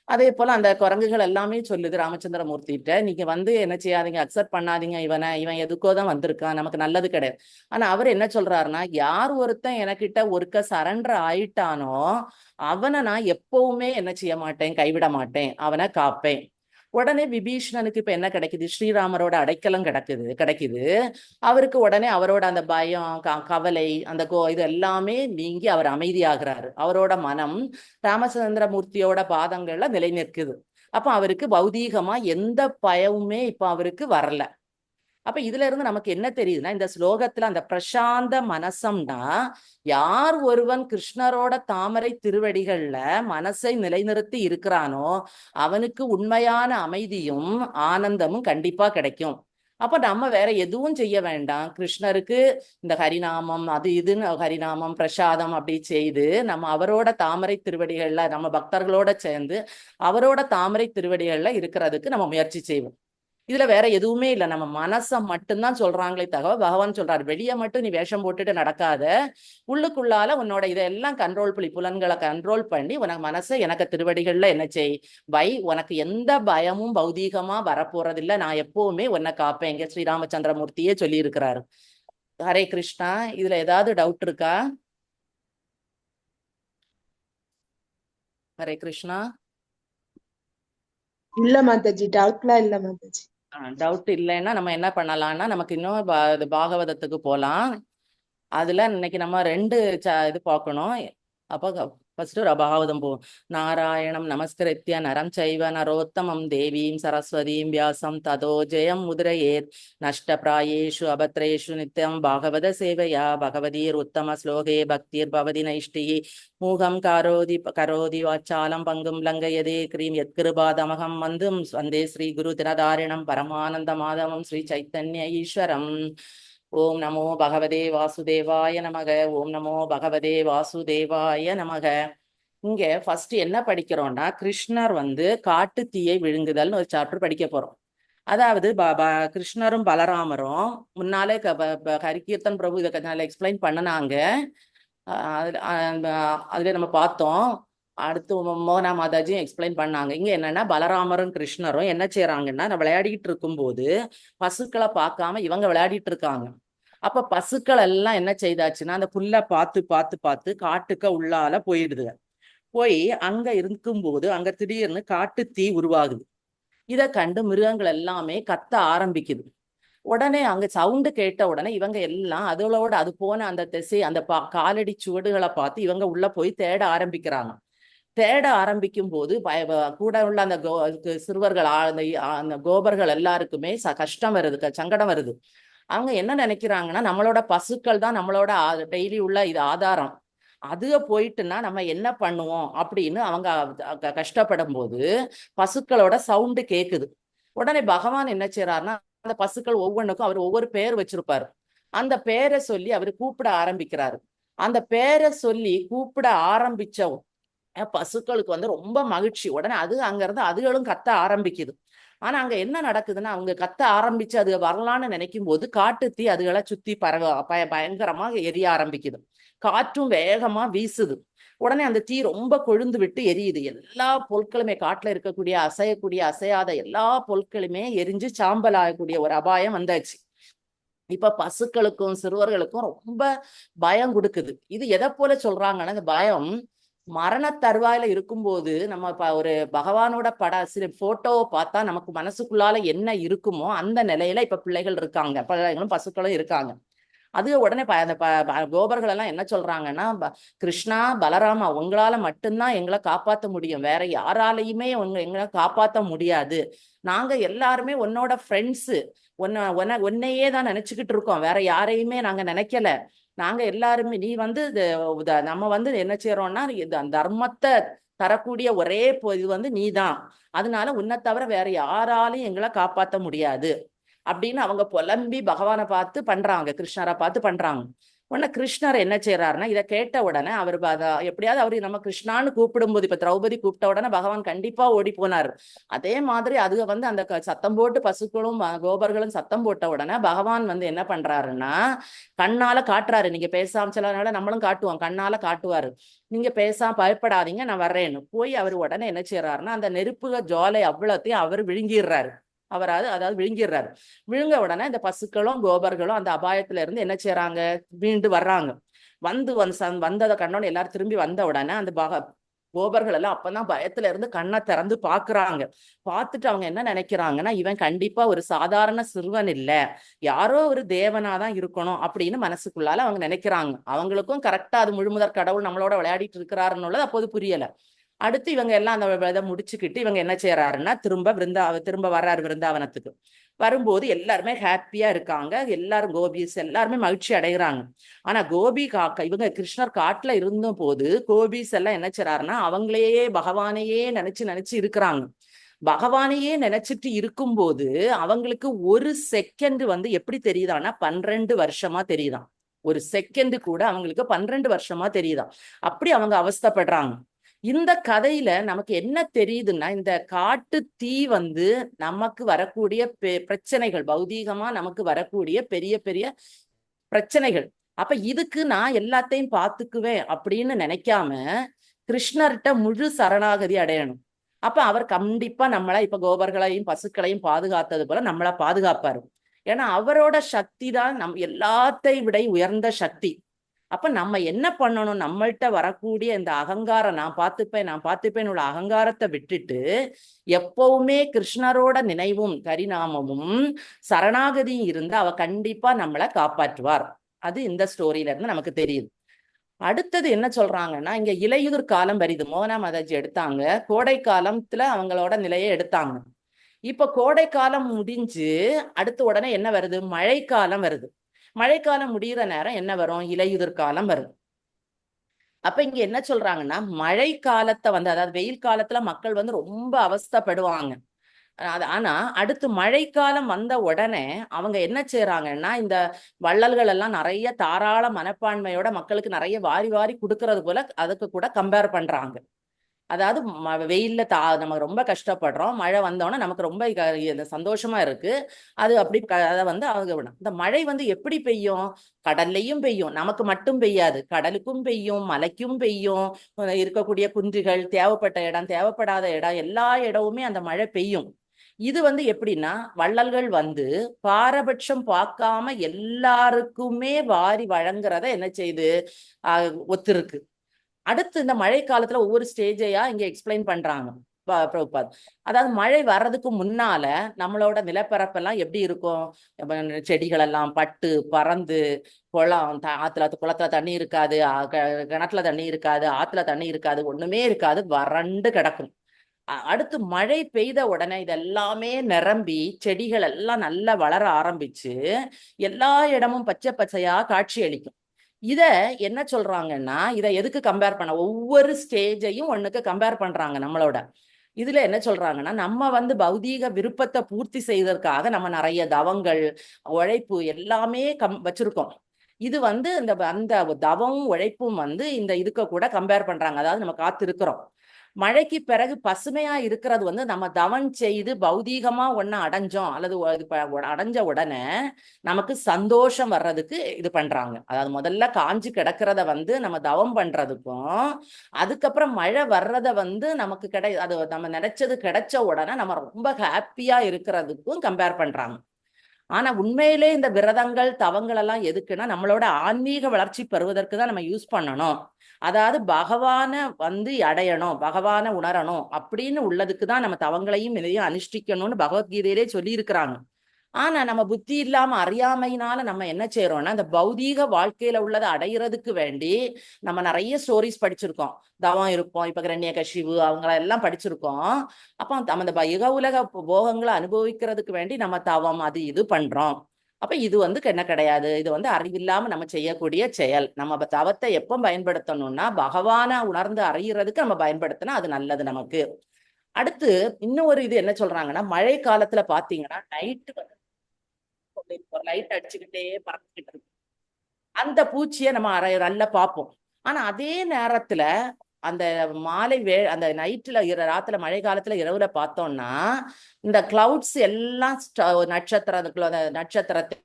அதே போல அந்த குரங்குகள் எல்லாமே சொல்லுது ராமச்சந்திரமூர்த்திட்ட, நீங்க வந்து என்ன செய்யாதீங்க, அக்செப்ட் பண்ணாதீங்க, இவன் எதுக்கோ தான் வந்திருக்கான், நமக்கு நல்லது கிடையாது. ஆனா அவர் என்ன சொல்றாருன்னா, யார் ஒருத்தன் எனக்கிட்ட ஒருக்க சரண்டர் ஆயிட்டானோ அவனை நான் எப்பவுமே என்ன செய்ய மாட்டேன், கைவிட மாட்டேன், அவனை காப்பேன். உடனே விபீஷணனுக்கு இப்ப என்ன கிடைக்குது, ஸ்ரீராமரோட அடைக்கலம் கிடைக்குது. அவருக்கு உடனே அவரோட அந்த பயம், கவலை, அந்த இது எல்லாமே நீங்கி அவர் அமைதியாகிறாரு. அவரோட மனம் ராமச்சந்திரமூர்த்தியோட பாதங்கள்ல நிலை நிற்குது. அப்ப அவருக்கு பௌதீகமா எந்த பயமுமே இப்ப அவருக்கு வரல. அப்ப இதுல இருந்து நமக்கு என்ன தெரியுதுன்னா, இந்த ஸ்லோகத்துல அந்த பிரசாந்த மனசம்னா யார் ஒருவன் கிருஷ்ணரோட தாமரை திருவடிகள்ல மனசை நிலைநிறுத்தி இருக்கிறானோ அவனுக்கு உண்மையான அமைதியும் ஆனந்தமும் கண்டிப்பா கிடைக்கும். அப்ப நம்ம வேற எதுவும் செய்ய வேண்டாம். கிருஷ்ணருக்கு இந்த ஹரிநாமம் அது இதுன்னு ஹரிநாமம் பிரசாதம் அப்படி செய்து நம்ம அவரோட தாமரை திருவடிகள்ல நம்ம பக்தர்களோட சேர்ந்து அவரோட தாமரை திருவடிகள்ல இருக்கிறதுக்கு நம்ம முயற்சி செய்வோம். இதுல வேற எதுவுமே இல்லை. நம்ம மனசை மட்டும்தான் சொல்றாங்களே தவிர பகவான் சொல்றாரு, வெளியே மட்டும் நீ வேஷம் போட்டுட்டு நடக்காத, உள்ளுக்குள்ளால உன்னோட இதெல்லாம் புலன்களை கண்ட்ரோல் பண்ணி உனக்கு மனசை எனக்கு திருவடிகள்ல என்ன செய் வை, உனக்கு எந்த பயமும் பௌதீகமா வரப்போறதில்லை, நான் எப்பவுமே உன்னை காப்பேன். இங்க ஸ்ரீராமச்சந்திரமூர்த்தியே சொல்லி இருக்கிறாரு. ஹரே கிருஷ்ணா. இதுல ஏதாவது டவுட் இருக்கா? ஹரே கிருஷ்ணா. இல்ல மாதாஜி, டவுட்லாம் இல்ல மாதாஜி. டவுட் இல்லைன்னா நம்ம என்ன பண்ணலாம்னா, நமக்கு இன்னும் பாகவதத்துக்கு போலாம். அதுல இன்னைக்கு நம்ம 2 இது பார்க்கணும். அப்ப ஃபர்ஸ்ட் பாகவதம் போவோம். நாராயணம் நமஸ்கிருத்ய நரம் சைவ நரோத்தமம் தேவீம் சரஸ்வதீம் வியாசம் ததோ ஜெயம் முதிரையேத் நஷ்டப்பிராயேஷு அபத்ரேஷு நித்யம் பாகவத சேவையா பகவதீர் உத்தம ஸ்லோகே பக்திர் பவதி நைஷ்டிகி மூகம் கரோதி வாச்சாலம் பங்கும் லங்கயதே கிரீம் யத்கிருபாதமகம் வந்தும் வந்தே ஸ்ரீ குரு தினதாரிணம் பரமானந்த மாதவம் ஸ்ரீ சைத்தன்ய ஈஸ்வரம். ஓம் நமோ பகவதே வாசுதேவாய நமக. ஓம் நமோ பகவதே வாசுதேவாய நமக. இங்க ஃபர்ஸ்ட் என்ன படிக்கிறோம்னா, கிருஷ்ணர் வந்து காட்டு தீயை விழுங்குதல்னு ஒரு சாப்டர் படிக்க போறோம். அதாவது கிருஷ்ணரும் பலராமரும் முன்னாலே ஹரிகீர்த்தன் பிரபு இதை நல்லா எக்ஸ்பிளைன் பண்ணினாங்க. அதுல நம்ம பார்த்தோம். அடுத்து மோகனா மாதாஜியும் எக்ஸ்பிளைன் பண்ணாங்க. இங்க என்னன்னா, பலராமரும் கிருஷ்ணரும் என்ன செய்யறாங்கன்னா, விளையாடிட்டு இருக்கும்போது பசுக்களை பார்க்காம இவங்க விளையாடிட்டு இருக்காங்க. அப்ப பசுக்கள் எல்லாம் என்ன செய்தாச்சுன்னா, அந்த புல்ல பார்த்து காட்டுக்க உள்ளால போயிடுதுங்க. போய் அங்க இருக்கும்போது அங்க திடீர்னு காட்டு தீ உருவாகுது. இதை கண்டு மிருகங்கள் எல்லாமே கத்த ஆரம்பிக்குது. உடனே அங்க சவுண்டு கேட்ட உடனே இவங்க எல்லாம் அதோட அது போன அந்த திசை அந்த காலடி சுவடுகளை பார்த்து இவங்க உள்ள போய் தேட ஆரம்பிக்கிறாங்க. தேட ஆரம்பிக்கும் போது கூட உள்ள அந்த சிறுவர்கள் அந்த கோபர்கள் எல்லாருக்குமே கஷ்டம் வருது, சங்கடம் வருது. அவங்க என்ன நினைக்கிறாங்கன்னா, நம்மளோட பசுக்கள் தான் நம்மளோட டெய்லி உள்ள இது ஆதாரம். அதுக போயிட்டுன்னா நம்ம என்ன பண்ணுவோம் அப்படின்னு அவங்க கஷ்டப்படும் போது பசுக்களோட சவுண்டு கேக்குது. உடனே பகவான் என்ன செய்யறாருன்னா அந்த பசுக்கள் ஒவ்வொன்றுக்கும் அவர் ஒவ்வொரு பேர் வச்சிருப்பாரு. அந்த பேரை சொல்லி அவர் கூப்பிட ஆரம்பிக்கிறாரு. அந்த பேரை சொல்லி கூப்பிட ஆரம்பிச்ச பசுக்களுக்கு வந்து ரொம்ப மகிழ்ச்சி. உடனே அங்க இருந்து அதுகளும் கத்த ஆரம்பிக்குது. ஆனா அங்க என்ன நடக்குதுன்னா அவங்க கத்த ஆரம்பிச்சு அது வரலான்னு நினைக்கும் போது காட்டு தீ அதுகளை சுத்தி பயங்கரமா எரிய ஆரம்பிக்குது. காற்றும் வேகமா வீசுது. உடனே அந்த தீ ரொம்ப கொழுந்து விட்டு எரியுது. எல்லா பொருட்களுமே காட்டுல இருக்கக்கூடிய அசையக்கூடிய அசையாத எல்லா பொருட்களுமே எரிஞ்சு சாம்பல் ஆகக்கூடிய ஒரு அபாயம் வந்தாச்சு. இப்ப பசுக்களுக்கும் சிறுவர்களுக்கும் ரொம்ப பயம் கொடுக்குது. இது எதை போல சொல்றாங்கன்னா இந்த பயம் மரண தருவாயில இருக்கும்போது நம்ம ஒரு பகவானோட சில போட்டோவை பார்த்தா நமக்கு மனசுக்குள்ளால என்ன இருக்குமோ அந்த நிலையில இப்ப பிள்ளைகள் இருக்காங்க, பிள்ளைகளும் பசுக்களும் இருக்காங்க. அது உடனே அந்த கோபர்கள் எல்லாம் என்ன சொல்றாங்கன்னா, கிருஷ்ணா பலராமா உங்களால மட்டும்தான் எங்களை காப்பாற்ற முடியும், வேற யாராலையுமே எங்களை காப்பாற்ற முடியாது. நாங்க எல்லாருமே உன்னோட ஃப்ரெண்ட்ஸு, உன்னையே தான் நினைச்சுக்கிட்டு இருக்கோம், வேற யாரையுமே நாங்க நினைக்கல. நாங்க எல்லாருமே நீ வந்து நம்ம வந்து என்ன செய்யறோம்னா தர்மத்தை தரக்கூடிய ஒரே இது வந்து நீதான், அதனால உன்னை தவிர வேற யாராலையும் எங்களை காப்பாற்ற முடியாது அப்படின்னு அவங்க புலம்பி பகவானை பார்த்து பண்றாங்க, கிருஷ்ணரை பார்த்து பண்றாங்க. உடனே கிருஷ்ணர் என்ன செய்யறாருன்னா இதை கேட்ட உடனே அவர் எப்படியாவது அவரு நம்ம கிருஷ்ணான்னு கூப்பிடும்போது இப்ப திரௌபதி கூப்பிட்ட உடனே பகவான் கண்டிப்பா ஓடி போனாரு. அதே மாதிரி அதுக வந்து அந்த சத்தம் போட்டு பசுக்களும் கோபர்களும் சத்தம் போட்ட உடனே பகவான் வந்து என்ன பண்றாருன்னா கண்ணால காட்டுறாரு. நீங்க பேசாம சிலனால நம்மளும் காட்டுவோம், கண்ணால காட்டுவாரு. நீங்க பேசாம பயப்படாதீங்க நான் வர்றேன்னு போய் அவர் உடனே என்ன செய்யறாருன்னா அந்த நெருப்புக ஜுவாலை அவ்வளோத்தையும் அவர் விழுங்கிடுறாரு. அதாவது விழுங்கிடுறாரு. விழுங்க உடனே இந்த பசுக்களும் கோபர்களும் அந்த அபாயத்துல இருந்து என்ன செய்யறாங்க, மீண்டு வர்றாங்க. வந்ததை கண்ணோட எல்லாரும் திரும்பி வந்த உடனே அந்த கோபர்கள் எல்லாம் அப்பதான் பயத்துல இருந்து கண்ணை திறந்து பாக்குறாங்க. பார்த்துட்டு அவங்க என்ன நினைக்கிறாங்கன்னா இவன் கண்டிப்பா ஒரு சாதாரண சிறுவன் இல்ல, யாரோ ஒரு தேவனாதான் இருக்கணும் அப்படின்னு மனசுக்குள்ளால அவங்க நினைக்கிறாங்க. அவங்களுக்கும் கரெக்டா அது முழுமுதற் கடவுள் நம்மளோட விளையாடிட்டு இருக்கிறாருன்னு அப்போது புரியல. அடுத்து இவங்க எல்லாம் அந்த இதை முடிச்சுக்கிட்டு இவங்க என்ன செய்யறாருன்னா திரும்ப வர்றாரு விருந்தாவனத்துக்கு. வரும்போது எல்லாருமே ஹாப்பியா இருக்காங்க, எல்லாரும் கோபிஸ் எல்லாருமே மகிழ்ச்சி அடைகிறாங்க. ஆனா இவங்க கிருஷ்ணர் காட்டுல இருந்த போது கோபிஸ் எல்லாம் என்ன செய்யறாருன்னா அவங்களையே பகவானையே நினைச்சு இருக்கிறாங்க. பகவானையே நினைச்சிட்டு இருக்கும்போது அவங்களுக்கு ஒரு செகண்ட் வந்து எப்படி தெரியுதான்னா 12 வருஷமா தெரியுதாம். ஒரு செகண்ட் கூட அவங்களுக்கு 12 வருஷமா தெரியுதாம். அப்படி அவங்க அவஸ்தைப்படுறாங்க. இந்த கதையில நமக்கு என்ன தெரியுதுன்னா இந்த காட்டு தீ வந்து நமக்கு வரக்கூடிய பிரச்சனைகள், பௌதீகமா நமக்கு வரக்கூடிய பெரிய பெரிய பிரச்சனைகள். அப்ப இதுக்கு நான் எல்லாத்தையும் பார்த்துக்குவேன் அப்படின்னு நினைக்காம கிருஷ்ணர்கிட்ட முழு சரணாகதி அடையணும். அப்ப அவர் கண்டிப்பா நம்மளை இப்ப கோபர்களையும் பசுக்களையும் பாதுகாத்தது போல நம்மளை பாதுகாப்பாரு. ஏன்னா அவரோட சக்தி தான் எல்லாத்தையும் விட உயர்ந்த சக்தி. அப்ப நம்ம என்ன பண்ணணும், நம்மள்கிட்ட வரக்கூடிய இந்த அகங்காரம் நான் பார்த்துப்பேன் உள்ள அகங்காரத்தை விட்டுட்டு எப்பவுமே கிருஷ்ணரோட நினைவும் கரிநாமமும் சரணாகதியும் இருந்து அவ கண்டிப்பா நம்மளை காப்பாற்றுவார். அது இந்த ஸ்டோரியில இருந்து நமக்கு தெரியுது. அடுத்தது என்ன சொல்றாங்கன்னா இங்க இலையுதிர் காலம் வருது. மோகனா மாதாஜி எடுத்தாங்க, கோடை காலத்துல அவங்களோட நிலையை எடுத்தாங்க. இப்ப கோடை காலம் முடிஞ்சு அடுத்த உடனே என்ன வருது, மழைக்காலம் வருது. மழைக்காலம் முடிகிற நேரம் என்ன வரும், இலையுதிர் காலம் வரும். அப்ப இங்க என்ன சொல்றாங்கன்னா மழை காலத்தை வந்து அதாவது வெயில் காலத்துல மக்கள் வந்து ரொம்ப அவஸ்தைப்படுவாங்க. ஆனா அடுத்து மழைக்காலம் வந்த உடனே அவங்க என்ன செய்யறாங்கன்னா இந்த வள்ளல்கள் எல்லாம் நிறைய தாராள மனப்பான்மையோட மக்களுக்கு நிறைய வாரி வாரி கொடுக்கறது போல அதுக்கு கூட கம்பேர் பண்றாங்க. அதாவது வெயில்ல நம்ம ரொம்ப கஷ்டப்படுறோம், மழை வந்தோன்னா நமக்கு ரொம்ப சந்தோஷமா இருக்கு. அது அப்படி அதை வந்து அவங்க இந்த மழை வந்து எப்படி பெய்யும், கடல்லையும் பெய்யும், நமக்கு மட்டும் பெய்யாது, கடலுக்கும் பெய்யும், மலைக்கும் பெய்யும், இருக்கக்கூடிய குன்றுகள், தேவைப்பட்ட இடம் தேவைப்படாத இடம் எல்லா இடமுமே அந்த மழை பெய்யும். இது வந்து எப்படின்னா வள்ளல்கள் வந்து பாரபட்சம் பார்க்காம எல்லாருக்குமே வாரி வழங்குறத என்ன செய்து ஒத்துருக்கு. அடுத்து இந்த மழை காலத்துல ஒவ்வொரு ஸ்டேஜையா இங்க எக்ஸ்பிளைன் பண்றாங்க பிரபுபாத். அதாவது மழை வர்றதுக்கு முன்னால நம்மளோட நிலப்பரப்பெல்லாம் எப்படி இருக்கும், செடிகள் எல்லாம் பட்டு பறந்து, குளத்துல தண்ணி இருக்காது, கிணத்துல தண்ணி இருக்காது, ஆத்துல தண்ணி இருக்காது, ஒண்ணுமே இருக்காது, வறண்டு கிடக்கும். அடுத்து மழை பெய்த உடனே இதெல்லாமே நிரம்பி செடிகள் எல்லாம் நல்லா வளர ஆரம்பிச்சு எல்லா இடமும் பச்சை பச்சையா காட்சி அளிக்கும். இத என்ன சொல்றாங்கன்னா, இத எதுக்கு கம்பேர் பண்ண, ஒவ்வொரு ஸ்டேஜையும் ஒண்ணுக்கு கம்பேர் பண்றாங்க நம்மளோட. இதுல என்ன சொல்றாங்கன்னா, நம்ம வந்து பௌதீக விருப்பத்தை பூர்த்தி செய்வதற்காக நம்ம நிறைய தவங்கள், உழைப்பு எல்லாமே வச்சிருக்கோம். இது வந்து அந்த தவமும் உழைப்பும் வந்து இந்த இதுக்க கூட கம்பேர் பண்றாங்க. அதாவது நம்ம காத்திருக்கிறோம். மழைக்கு பிறகு பசுமையா இருக்கிறது வந்து நம்ம தவம் செய்து பௌதீகமா ஒண்ணு அடைஞ்சோம் அல்லது அடைஞ்ச உடனே நமக்கு சந்தோஷம் வர்றதுக்கு இது பண்றாங்க. அதாவது முதல்ல காஞ்சு கிடக்கிறத வந்து நம்ம தவம் பண்றதுக்கும், அதுக்கப்புறம் மழை வர்றத வந்து நமக்கு அது நம்ம நினைச்சது கிடைச்ச உடனே நம்ம ரொம்ப ஹாப்பியா இருக்கிறதுக்கும் கம்பேர் பண்றாங்க. ஆனா உண்மையிலே இந்த விரதங்கள் தவங்கள் எல்லாம் எதுக்குன்னா நம்மளோட ஆன்மீக வளர்ச்சி பெறுவதற்கு தான் நம்ம யூஸ் பண்ணணும். அதாவது பகவான வந்து அடையணும், பகவான உணரணும் அப்படின்னு உள்ளதுக்கு தான் நம்ம தவங்களையும் இதையும் அனுஷ்டிக்கணும்னு பகவத்கீதையிலே சொல்லி இருக்கிறாங்க. ஆனா நம்ம புத்தி இல்லாம அறியாமையினால நம்ம என்ன செய்யறோம்னா, இந்த பௌதீக வாழ்க்கையில உள்ளதை அடையிறதுக்கு வேண்டி நம்ம நிறைய ஸ்டோரிஸ் படிச்சிருக்கோம். தவம் இருப்போம், இப்ப கிரண்யகசிபு அவங்கள எல்லாம் படிச்சிருக்கோம். அப்ப அந்த யுக உலக போகங்களை அனுபவிக்கிறதுக்கு வேண்டி நம்ம தவம் அது இது பண்றோம். அப்ப இது வந்து என்ன கிடையாது, இது வந்து அறிவில்லாம நம்ம செய்யக்கூடிய செயல். நம்ம தவத்தை எப்போ பயன்படுத்தணும்னா பகவானை உணர்ந்து அறியறதுக்கு நம்ம பயன்படுத்தினா அது நல்லது நமக்கு. அடுத்து இன்னும் ஒரு இது என்ன சொல்றாங்கன்னா, மழை காலத்துல பாத்தீங்கன்னா நைட்டு லைட் அடிச்சுக்கிட்டே பறந்துகிட்டு இருக்கு. அந்த பூச்சியை நம்ம நல்லா பார்ப்போம். ஆனா அதே நேரத்துல அந்த மாலை அந்த நைட்டுல ராத்துல மழை காலத்துல இரவுல பார்த்தோம்னா இந்த கிளவுட்ஸ் எல்லாம் நட்சத்திரத்தையும்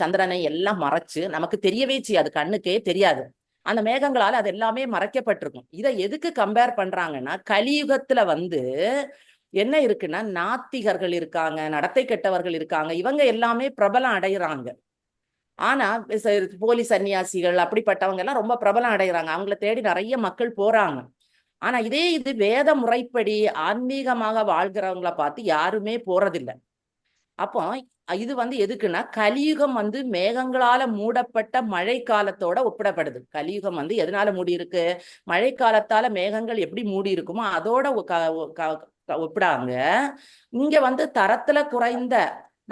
சந்திரனை எல்லாம் மறைச்சு நமக்கு தெரியவே செய்யாது, கண்ணுக்கே தெரியாது. அந்த மேகங்களால அது எல்லாமே மறைக்கப்பட்டிருக்கும். இதை எதுக்கு கம்பேர் பண்றாங்கன்னா, கலியுகத்துல வந்து என்ன இருக்குன்னா நாத்திகர்கள் இருக்காங்க, நடத்தை கெட்டவர்கள் இருக்காங்க, இவங்க எல்லாமே பிரபலம் அடைகிறாங்க. ஆனா போலி சன்னியாசிகள் அப்படிப்பட்டவங்க எல்லாம் ரொம்ப பிரபலம் அடைகிறாங்க, அவங்கள தேடி நிறைய மக்கள் போறாங்க. ஆனா இது வேத முறைப்படி ஆன்மீகமாக வாழ்கிறவங்களை பார்த்து யாருமே போறதில்லை. அப்போ இது வந்து எதுக்குன்னா, கலியுகம் வந்து மேகங்களால மூடப்பட்ட மழை காலத்தோட ஒப்பிடப்படுது. கலியுகம் வந்து எதனால மூடி இருக்கு, மழை காலத்தால மேகங்கள் எப்படி மூடி இருக்குமோ அதோட ஒப்பிடாங்க. இங்க வந்து தரத்துல குறைந்த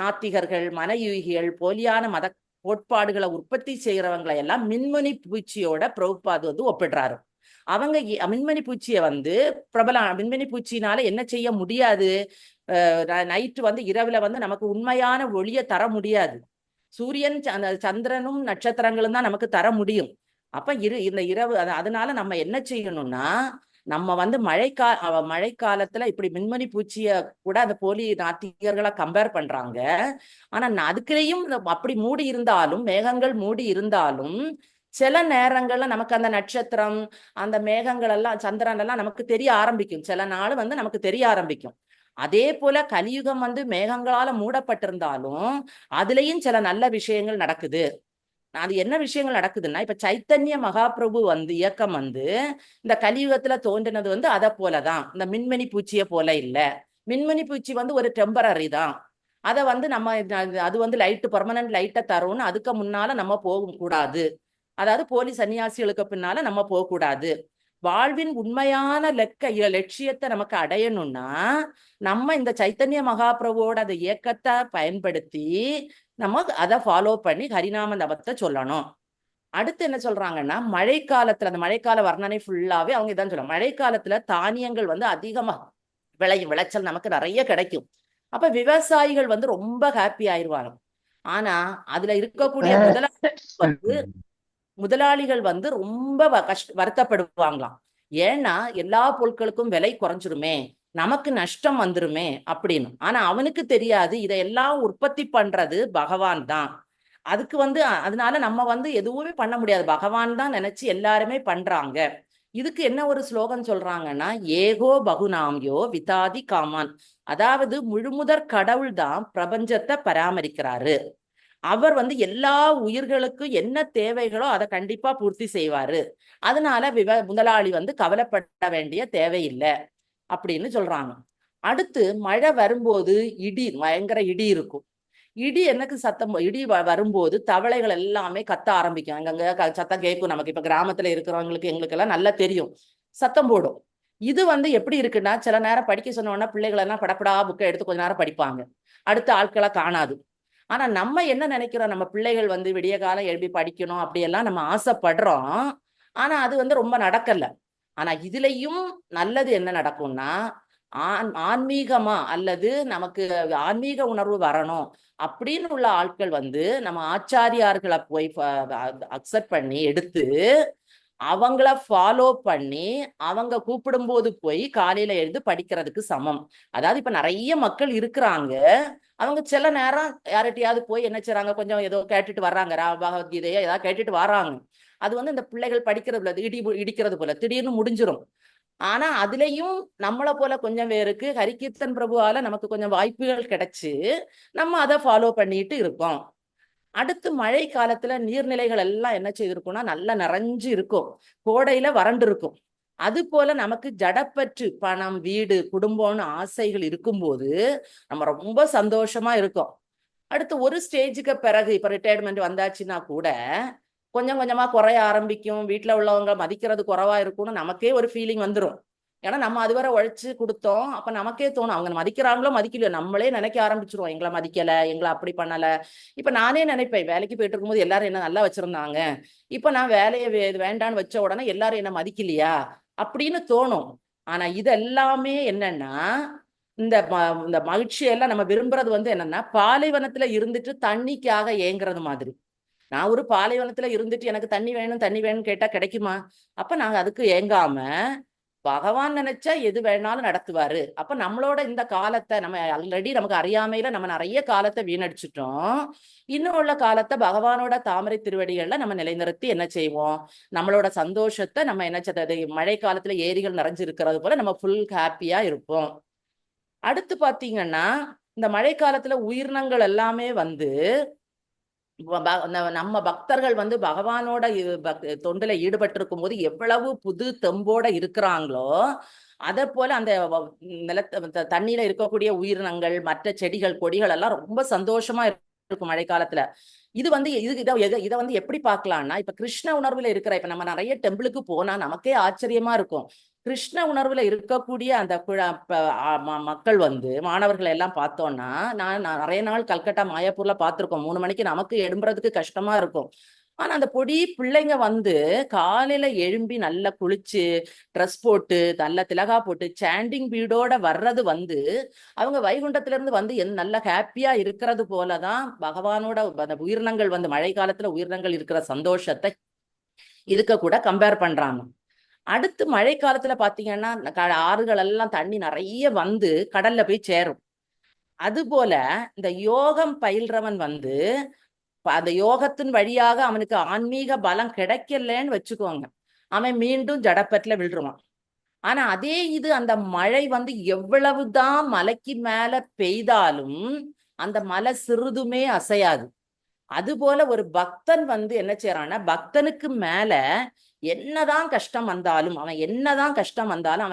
நாத்திகர்கள், மனயூகிகள், போலியான மத கோட்பாடுகளை உற்பத்தி செய்யறவங்களை எல்லாம் மின்மணி பூச்சியோட பிரபுபாது வந்து ஒப்பிடுறாரு. அவங்க மின்மணி பூச்சியை வந்து மின்மணி பூச்சினால என்ன செய்ய முடியாது, நைட்டு வந்து இரவுல வந்து நமக்கு உண்மையான ஒளியை தர முடியாது. சூரியன் சந்திரனும் நட்சத்திரங்களும் தான் நமக்கு தர முடியும். அப்ப இந்த இரவு அதனால நம்ம என்ன செய்யணும்னா, நம்ம வந்து மழைக்காலத்துல இப்படி மின்மணி பூச்சிய கூட அந்த போலி நாத்திகர்களை கம்பேர் பண்றாங்க. ஆனா அதுக்குள்ளேயும் அப்படி மூடி இருந்தாலும், மேகங்கள் மூடி இருந்தாலும் சில நேரங்கள்ல நமக்கு அந்த நட்சத்திரம், அந்த மேகங்கள் எல்லாம், சந்திரன் எல்லாம் நமக்கு தெரிய ஆரம்பிக்கும். சில நாள் வந்து நமக்கு தெரிய ஆரம்பிக்கும். அதே போல கலியுகம் வந்து மேகங்களால மூடப்பட்டிருந்தாலும் அதுலயும் சில நல்ல விஷயங்கள் நடக்குது. அது என்ன விஷயங்கள் நடக்குதுன்னா, இப்ப சைத்தன்ய மகாபிரபு வந்து இயக்கம் வந்து இந்த கலியுகத்துல தோன்றினது வந்து அதை போலதான், இந்த மின்மணி பூச்சியை போல இல்ல. மின்மணி பூச்சி வந்து ஒரு டெம்பரரி தான். அதை வந்து நம்ம அது வந்து பெர்மனன்ட் லைட்டை தரும்னு அதுக்கு முன்னால நம்ம போக கூடாது. அதாவது போலி சன்னியாசிகளுக்கு பின்னால நம்ம போகக்கூடாது. வாழ்வின் உண்மையான லட்சியத்தை நமக்கு அடையணும்னா நம்ம இந்த சைத்தன்ய மகாபிரபுவோட அந்த இயக்கத்தை பயன்படுத்தி நம்ம அதை ஃபாலோ பண்ணி ஹரிநாம தவத்தை சொல்லணும். அடுத்து என்ன சொல்றாங்கன்னா, மழைக்காலத்துல அந்த மழைக்கால வர்ணனை ஃபுல்லாவே அவங்க இதான் சொல்லுவாங்க. மழைக்காலத்துல தானியங்கள் வந்து அதிகமா விளைச்சல் நமக்கு நிறைய கிடைக்கும். அப்ப விவசாயிகள் வந்து ரொம்ப ஹாப்பி ஆயிடுவாங்க. ஆனா அதுல இருக்கக்கூடிய முதலாளிகள் வந்து ரொம்ப வருத்தப்படுவாங்களாம். ஏன்னா எல்லா பொருட்களுக்கும் விலை குறைஞ்சிருமே, நமக்கு நஷ்டம் வந்துருமே அப்படின்னு. ஆனா அவனுக்கு தெரியாது, இதையெல்லாம் உற்பத்தி பண்றது பகவான் தான். அதுக்கு வந்து அதனால நம்ம வந்து எதுவுமே பண்ண முடியாது, பகவான் தான் நினைச்சு எல்லாருமே பண்றாங்க. இதுக்கு என்ன ஒரு ஸ்லோகம் சொல்றாங்கன்னா, ஏகோ பகுநாம்யோ விதாதி காமான். அதாவது முழுமுதற் கடவுள் தான் பிரபஞ்சத்தை பராமரிக்கிறாரு. அவர் வந்து எல்லா உயிர்களுக்கும் என்ன தேவைகளோ அதை கண்டிப்பா பூர்த்தி செய்வாரு. அதனால முதலாளி வந்து கவலைப்பட வேண்டிய தேவையில்லை அப்படின்னு சொல்றாங்க. அடுத்து மழை வரும்போது பயங்கர இடி இருக்கும். இடி இடி வரும்போது தவளைகள் எல்லாமே கத்த ஆரம்பிக்கும். அங்கங்க சத்தம் கேட்கும். நமக்கு இப்ப கிராமத்துல இருக்கிறவங்களுக்கு எங்களுக்கு எல்லாம் நல்லா தெரியும், சத்தம் போடும். இது வந்து எப்படி இருக்குன்னா, சில நேரம் படிக்க சொன்னோன்னா பிள்ளைகள் எல்லாம் படப்படா புக்கை எடுத்து கொஞ்ச நேரம் படிப்பாங்க, அடுத்த ஆட்களை காணாது. ஆனா நம்ம என்ன நினைக்கிறோம், நம்ம பிள்ளைகள் வந்து விடிய காலம் எழுப்பி படிக்கணும் அப்படியெல்லாம் நம்ம ஆசைப்படுறோம். ஆனா அது வந்து ரொம்ப நடக்கல. ஆனா இதுலயும் நல்லது என்ன நடக்கும்னா, ஆன்மீகமா அல்லது நமக்கு ஆன்மீக உணர்வு வரணும் அப்படின்னு உள்ள ஆட்கள் வந்து நம்ம ஆச்சாரியார்களை போய் அக்செப்ட் பண்ணி எடுத்து அவங்கள ஃபாலோ பண்ணி அவங்க கூப்பிடும்போது போய் காலையில எழுந்து படிக்கிறதுக்கு சமம். அதாவது இப்ப நிறைய மக்கள் இருக்கிறாங்க, அவங்க சில நேரம் யார்கிட்டயாவது போய் என்ன செய்றாங்க, கொஞ்சம் ஏதோ கேட்டுட்டு வர்றாங்க, பகவத்கீதையோ ஏதாவது கேட்டுட்டு வர்றாங்க. அது வந்து இந்த பிள்ளைகள் படிக்கிறது போல இடிக்கிறது போல திடீர்னு முடிஞ்சிரும். ஆனா அதுலயும் நம்மளை போல கொஞ்சம் பேருக்கு ஹரிகீர்த்தன் பிரபுவால நமக்கு கொஞ்சம் வாய்ப்புகள் கிடைச்சு நம்ம அதை ஃபாலோ பண்ணிட்டு இருக்கோம். அடுத்து மழை காலத்துல நீர்நிலைகள் எல்லாம் என்ன செய்திருக்கும்னா நல்லா நிறைஞ்சு இருக்கும், கோடையில வறண்டு இருக்கும். அது போல நமக்கு ஜடப்பற்று பணம் வீடு குடும்பம்னு ஆசைகள் இருக்கும்போது நம்ம ரொம்ப சந்தோஷமா இருக்கோம். அடுத்து ஒரு ஸ்டேஜுக்கு பிறகு இப்ப ரிட்டையர்மெண்ட் வந்தாச்சுன்னா கூட கொஞ்சம் கொஞ்சமா குறைய ஆரம்பிக்கும், வீட்டுல உள்ளவங்க மதிக்கிறது குறைவா இருக்கும்னு நமக்கே ஒரு ஃபீலிங் வந்துடும். ஏன்னா நம்ம அதுவரை உழைச்சு கொடுத்தோம். அப்ப நமக்கே தோணும் அவங்க மதிக்கிறாங்களோ மதிக்கலையோ, நம்மளே நினைக்க ஆரம்பிச்சிருவோம் எங்களை மதிக்கல, எங்களை அப்படி பண்ணல. இப்ப நானே நினைப்பேன், வேலைக்கு போயிட்டு இருக்கும்போது எல்லாரும் என்ன நல்லா வச்சிருந்தாங்க, இப்ப நான் வேலையை வேண்டான்னு வச்ச உடனே எல்லாரும் என்ன மதிக்கலையா அப்படின்னு தோணும். ஆனா இது எல்லாமே என்னன்னா, இந்த மகிழ்ச்சியெல்லாம் நம்ம விரும்புறது வந்து என்னன்னா, பாலைவனத்துல இருந்துட்டு தண்ணிக்காக ஏங்குறது மாதிரி. நான் ஒரு பாலைவனத்துல இருந்துட்டு எனக்கு தண்ணி வேணும் கேட்டா கிடைக்குமா? அப்ப நாங்க அதுக்கு ஏங்காம பகவான் நினைச்சா எது வேணாலும் நடத்துவாரு. அப்ப நம்மளோட இந்த காலத்தை நம்ம ஆல்ரெடி நமக்கு அறியாமையில நம்ம நிறைய காலத்தை வீணடிச்சிட்டோம். இன்னும் உள்ள காலத்தை பகவானோட தாமரை திருவடிகள்ல நம்ம நிலைநிறுத்தி என்ன செய்வோம், நம்மளோட சந்தோஷத்தை நம்ம என்ன செய்யறது, மழை காலத்துல ஏரிகள் நிறைஞ்சு இருக்கிறது போல நம்ம ஃபுல் ஹாப்பியா இருப்போம். அடுத்து பாத்தீங்கன்னா, இந்த மழை காலத்துல உயிரினங்கள் எல்லாமே வந்து நம்ம பக்தர்கள் வந்து பகவானோட தொண்டுல ஈடுபட்டு இருக்கும் போது எவ்வளவு புது தெம்போட இருக்கிறாங்களோ, அதை போல அந்த தண்ணியில இருக்கக்கூடிய உயிரினங்கள் மற்ற செடிகள் கொடிகள் எல்லாம் ரொம்ப சந்தோஷமா இருக்கும் மழை காலத்துல. இது வந்து இதை வந்து எப்படி பார்க்கலாம்னா, இப்ப கிருஷ்ண உணர்வுல இருக்கிற இப்ப நம்ம நிறைய டெம்பிளுக்கு போனா நமக்கே ஆச்சரியமா இருக்கும். கிருஷ்ண உணர்வுல இருக்கக்கூடிய அந்த மக்கள் வந்து மாணவர்களை எல்லாம் பார்த்தோம்னா, நான் நிறைய நாள் கல்கட்டா மாயாப்பூர்ல பார்த்திருக்கோம். 3 மணிக்கு நமக்கு எழும்புறதுக்கு கஷ்டமா இருக்கும். ஆனா அந்த பொடி பிள்ளைங்க வந்து காலையில எழும்பி நல்லா குளிச்சு ட்ரெஸ் போட்டு நல்ல திலகா போட்டு சாண்டிங் பீடோட வர்றது வந்து அவங்க வைகுண்டத்துல இருந்து வந்து நல்ல ஹாப்பியா இருக்கிறது போலதான் பகவானோட அந்த உயிரினங்கள் வந்து மழை காலத்துல உயிரினங்கள் இருக்கிற சந்தோஷத்தை இதுக்க கூட கம்பேர் பண்றாங்க. அடுத்து மழை காலத்துல பாத்தீங்கன்னா ஆறுகள் எல்லாம் தண்ணி நிறைய வந்து கடல்ல போய் சேரும். அது போல இந்த யோகம் பயில்றவன் வந்து அந்த யோகத்தின் வழியாக அவனுக்கு ஆன்மீக பலம் கிடைக்கலன்னு வச்சுக்கோங்க, அவன் மீண்டும் ஜடப்பட்டுல விழுறான். ஆனா அதே இது அந்த மழை வந்து எவ்வளவுதான் மலைக்கு மேல பெய்தாலும் அந்த மலை சிறிதுமே அசையாது. அது போல ஒரு பக்தன் வந்து என்ன செய்யறான்னா, பக்தனுக்கு மேல என்னதான் கஷ்டம் வந்தாலும் அவன்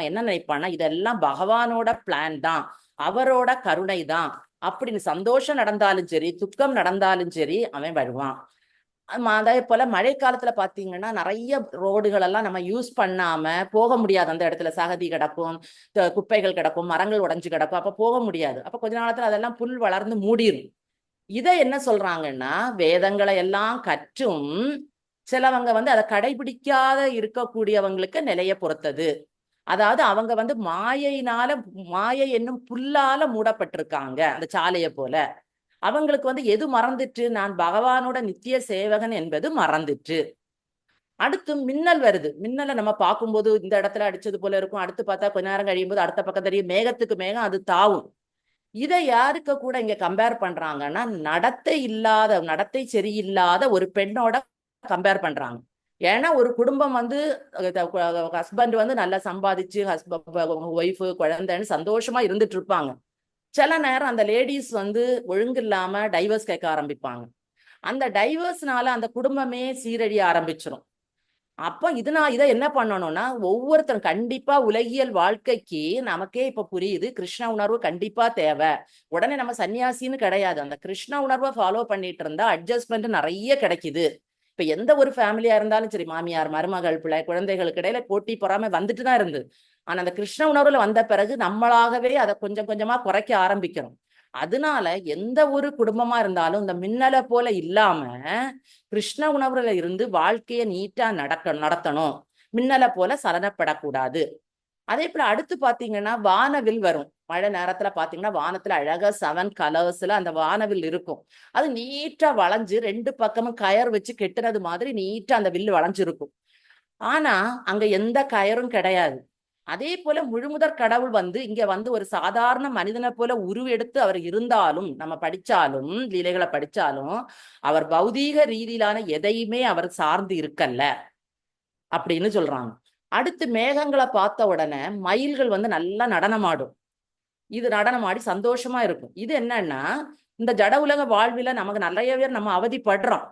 என்ன நினைப்பான்னா, இதெல்லாம் பகவானோட பிளான் தான், அவரோட கருணை தான் அப்படின்னு. சந்தோஷம் நடந்தாலும் சரி துக்கம் நடந்தாலும் சரி அவன் வருவான். அதே போல மழை காலத்துல பாத்தீங்கன்னா நிறைய ரோடுகள் எல்லாம் நம்ம யூஸ் பண்ணாம போக முடியாது. அந்த இடத்துல சகதி கிடக்கும், குப்பைகள் கிடக்கும், மரங்கள் உடைஞ்சு கிடக்கும். அப்ப போக முடியாது. அப்ப கொஞ்ச நாளத்துல அதெல்லாம் புல் வளர்ந்து மூடிடும். இதை என்ன சொல்றாங்கன்னா, வேதங்களை எல்லாம் கற்றும் சிலவங்க வந்து அதை கடைபிடிக்காத இருக்கக்கூடியவங்களுக்கு நிலைய பொறுத்தது. அதாவது அவங்க வந்து மாயை என்னும் புல்லால மூடப்பட்டிருக்காங்க அந்த சாலையை போல. அவங்களுக்கு வந்து எது மறந்துட்டு, நான் பகவானோட நித்திய சேவகன் என்பது மறந்துட்டு. அடுத்து மின்னல் வருது. மின்னலை நம்ம பார்க்கும்போது இந்த இடத்துல அடிச்சது போல இருக்கும், அடுத்து பார்த்தா கொஞ்ச நேரம் கழியும் போது அடுத்த பக்கம் தெரியும், மேகத்துக்கு மேகம் அது தாவும். இதை யாருக்கு கூட இங்க கம்பேர் பண்றாங்கன்னா, நடத்தை சரியில்லாத ஒரு பெண்ணோட கம்பேர் பண்றாங்க. ஏன்னா ஒரு குடும்பம் வந்து ஹஸ்பண்ட் வந்து நல்லா சம்பாதிச்சு ஒய்ஃபு குழந்தைன்னு சந்தோஷமா இருந்துட்டு இருப்பாங்க. சில நேரம் அந்த லேடிஸ் வந்து ஒழுங்கு இல்லாம டைவர்ஸ் கேட்க ஆரம்பிப்பாங்க. அந்த டைவர்ஸ்னால அந்த குடும்பமே சீரழிய ஆரம்பிச்சிடும். அப்ப இதை என்ன பண்ணணும்னா, ஒவ்வொருத்தரும் கண்டிப்பா உலகியல் வாழ்க்கைக்கு நமக்கே இப்ப புரியுது, கிருஷ்ண உணர்வு கண்டிப்பா தேவை. உடனே நம்ம சன்னியாசின்னு கிடையாது, அந்த கிருஷ்ண உணர்வை ஃபாலோ பண்ணிட்டு இருந்தா அட்ஜஸ்ட்மெண்ட் நிறைய கிடைக்குது. இப்ப எந்த ஒரு ஃபேமிலியா இருந்தாலும் சரி, மாமியார் மருமகள் பிள்ளை குழந்தைகளுக்கு இடையில போட்டி பொறாமை வந்துட்டு தான் இருந்து. ஆனா அந்த கிருஷ்ண உணர்வுல வந்த பிறகு நம்மளாகவே அதை கொஞ்சம் கொஞ்சமா குறைக்க ஆரம்பிக்கிறோம். அதனால எந்த ஒரு குடும்பமா இருந்தாலும் இந்த மின்னலை போல இல்லாம கிருஷ்ண உணர்வுல இருந்து வாழ்க்கைய நீட்டா நடத்தணும். மின்னலை போல சலனப்படக்கூடாது. அதே போல அடுத்து பாத்தீங்கன்னா வானவில் வரும். மழை நேரத்துல பாத்தீங்கன்னா வானத்துல அழகா 7 கலர்ஸ்ல அந்த வானவில் இருக்கும். அது நீட்டா வளைஞ்சு 2 பக்கமும் கயர் வச்சு கெட்டுனது மாதிரி நீட்டா அந்த வில்லு வளைஞ்சிருக்கும். ஆனா அங்க எந்த கயரும் கிடையாது. அதே போல முழுமுதற் கடவுள் வந்து இங்க வந்து ஒரு சாதாரண மனிதனை போல உருவெடுத்து அவர் இருந்தாலும், நம்ம படிச்சாலும் லீலைகளை படிச்சாலும் அவர் பௌதீக ரீதியிலான எதையுமே அவர் சார்ந்து இருக்கல்ல அப்படின்னு சொல்றாங்க. அடுத்து மேகங்களை பார்த்த உடனே மயில்கள் வந்து நல்லா நடனமாடும். இது நடனமாடி சந்தோஷமா இருக்கும். இது என்னன்னா இந்த ஜட உலக வாழ்வில நமக்கு நிறைய பேர் நம்ம அவதிப்படுறோம்.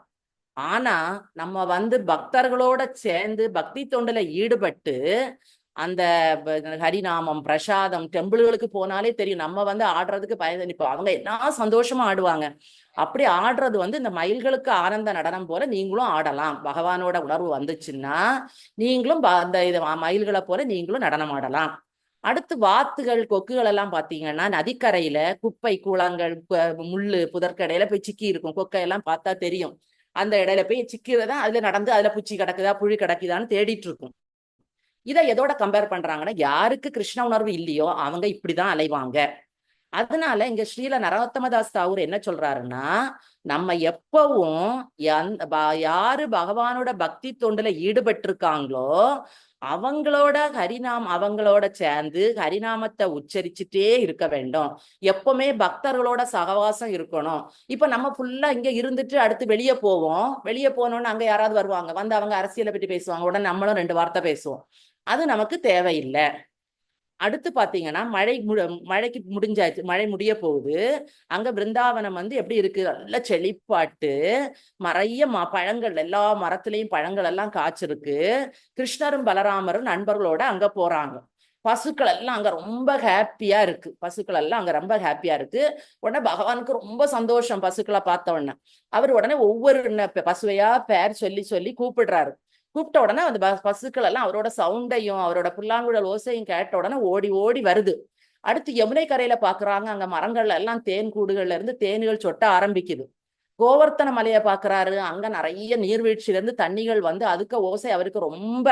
ஆனா நம்ம வந்து பக்தர்களோட சேர்ந்து பக்தி தொண்டுல ஈடுபட்டு அந்த ஹரிநாமம் பிரசாதம் டெம்பிள்களுக்கு போனாலே தெரியும் நம்ம வந்து ஆடுறதுக்கு பயந்து அவங்க எல்லாம் சந்தோஷமா ஆடுவாங்க. அப்படி ஆடுறது வந்து இந்த மயில்களுக்கு ஆனந்த நடனம் போல நீங்களும் ஆடலாம். பகவானோட உணர்வு வந்துச்சுன்னா நீங்களும் அந்த மயில்களை போல நீங்களும் நடனம் ஆடலாம். அடுத்து வாத்துகள் கொக்குகள் எல்லாம் பாத்தீங்கன்னா நதிக்கரையில குப்பை கூழாங்கல் முள்ளு புதற்கடையில போய் சிக்கி இருக்கும். கொக்கையெல்லாம் பார்த்தா தெரியும். அந்த இடையில போய் சிக்கிறதா அதுல நடந்து அதுல பூச்சி கிடக்குதா புழு கிடக்குதான்னு தேடிட்டு இருக்கும். இதை எதோட கம்பேர் பண்றாங்கன்னா யாருக்கு கிருஷ்ண உணர்வு இல்லையோ அவங்க இப்படிதான் அலைவாங்க. அதனால இங்க ஸ்ரீல நரோத்தமதாஸ் தாகூர் என்ன சொல்றாருன்னா நம்ம எப்பவும் யாரு பகவானோட பக்தி தொண்டுல ஈடுபட்டு இருக்காங்களோ அவங்களோட சேர்ந்து ஹரிநாமத்தை உச்சரிச்சுட்டே இருக்க வேண்டும். எப்பவுமே பக்தர்களோட சகவாசம் இருக்கணும். இப்ப நம்ம ஃபுல்லா இங்க இருந்துட்டு அடுத்து வெளியே போவோம். வெளியே போனோம்னு அங்க யாராவது வருவாங்க, வந்து அவங்க அரசியலை பற்றி பேசுவாங்க. உடனே நம்மளும் 2 வார்த்தை பேசுவோம். அது நமக்கு தேவையில்லை. அடுத்து பாத்தீங்கன்னா மழைக்கு முடிஞ்சாச்சு, மழை முடிய போகுது. அங்க பிருந்தாவனம் வந்து எப்படி இருக்கு, நல்ல செழிப்பாட்டு நிறைய பழங்கள், எல்லா மரத்திலையும் பழங்கள் எல்லாம் காய்ச்சிருக்கு. கிருஷ்ணரும் பலராமரும் நண்பர்களோட அங்க போறாங்க. பசுக்கள் எல்லாம் அங்க ரொம்ப ஹாப்பியா இருக்கு. உடனே பகவானுக்கு ரொம்ப சந்தோஷம் பசுக்களை பார்த்த உடனே. அவர் உடனே ஒவ்வொரு பசுவையா பேர் சொல்லி சொல்லி கூப்பிடுறாரு. கூப்பிட்ட உடனே அந்த பசுக்கள் எல்லாம் அவரோட சவுண்டையும் அவரோட புல்லாங்குழல் ஓசையும் கேட்ட உடனே ஓடி ஓடி வருது. அடுத்து யமுனை கரையில பாக்குறாங்க. அங்க மரங்கள்ல எல்லாம் தேன் கூடுகள்ல இருந்து தேன்கள் சொட்ட ஆரம்பிக்குது. கோவர்த்தன மலையை பாக்குறாரு. அங்க நிறைய நீர்வீழ்ச்சியில இருந்து தண்ணிகள் வந்து அதுக்கு ஓசை அவருக்கு ரொம்ப.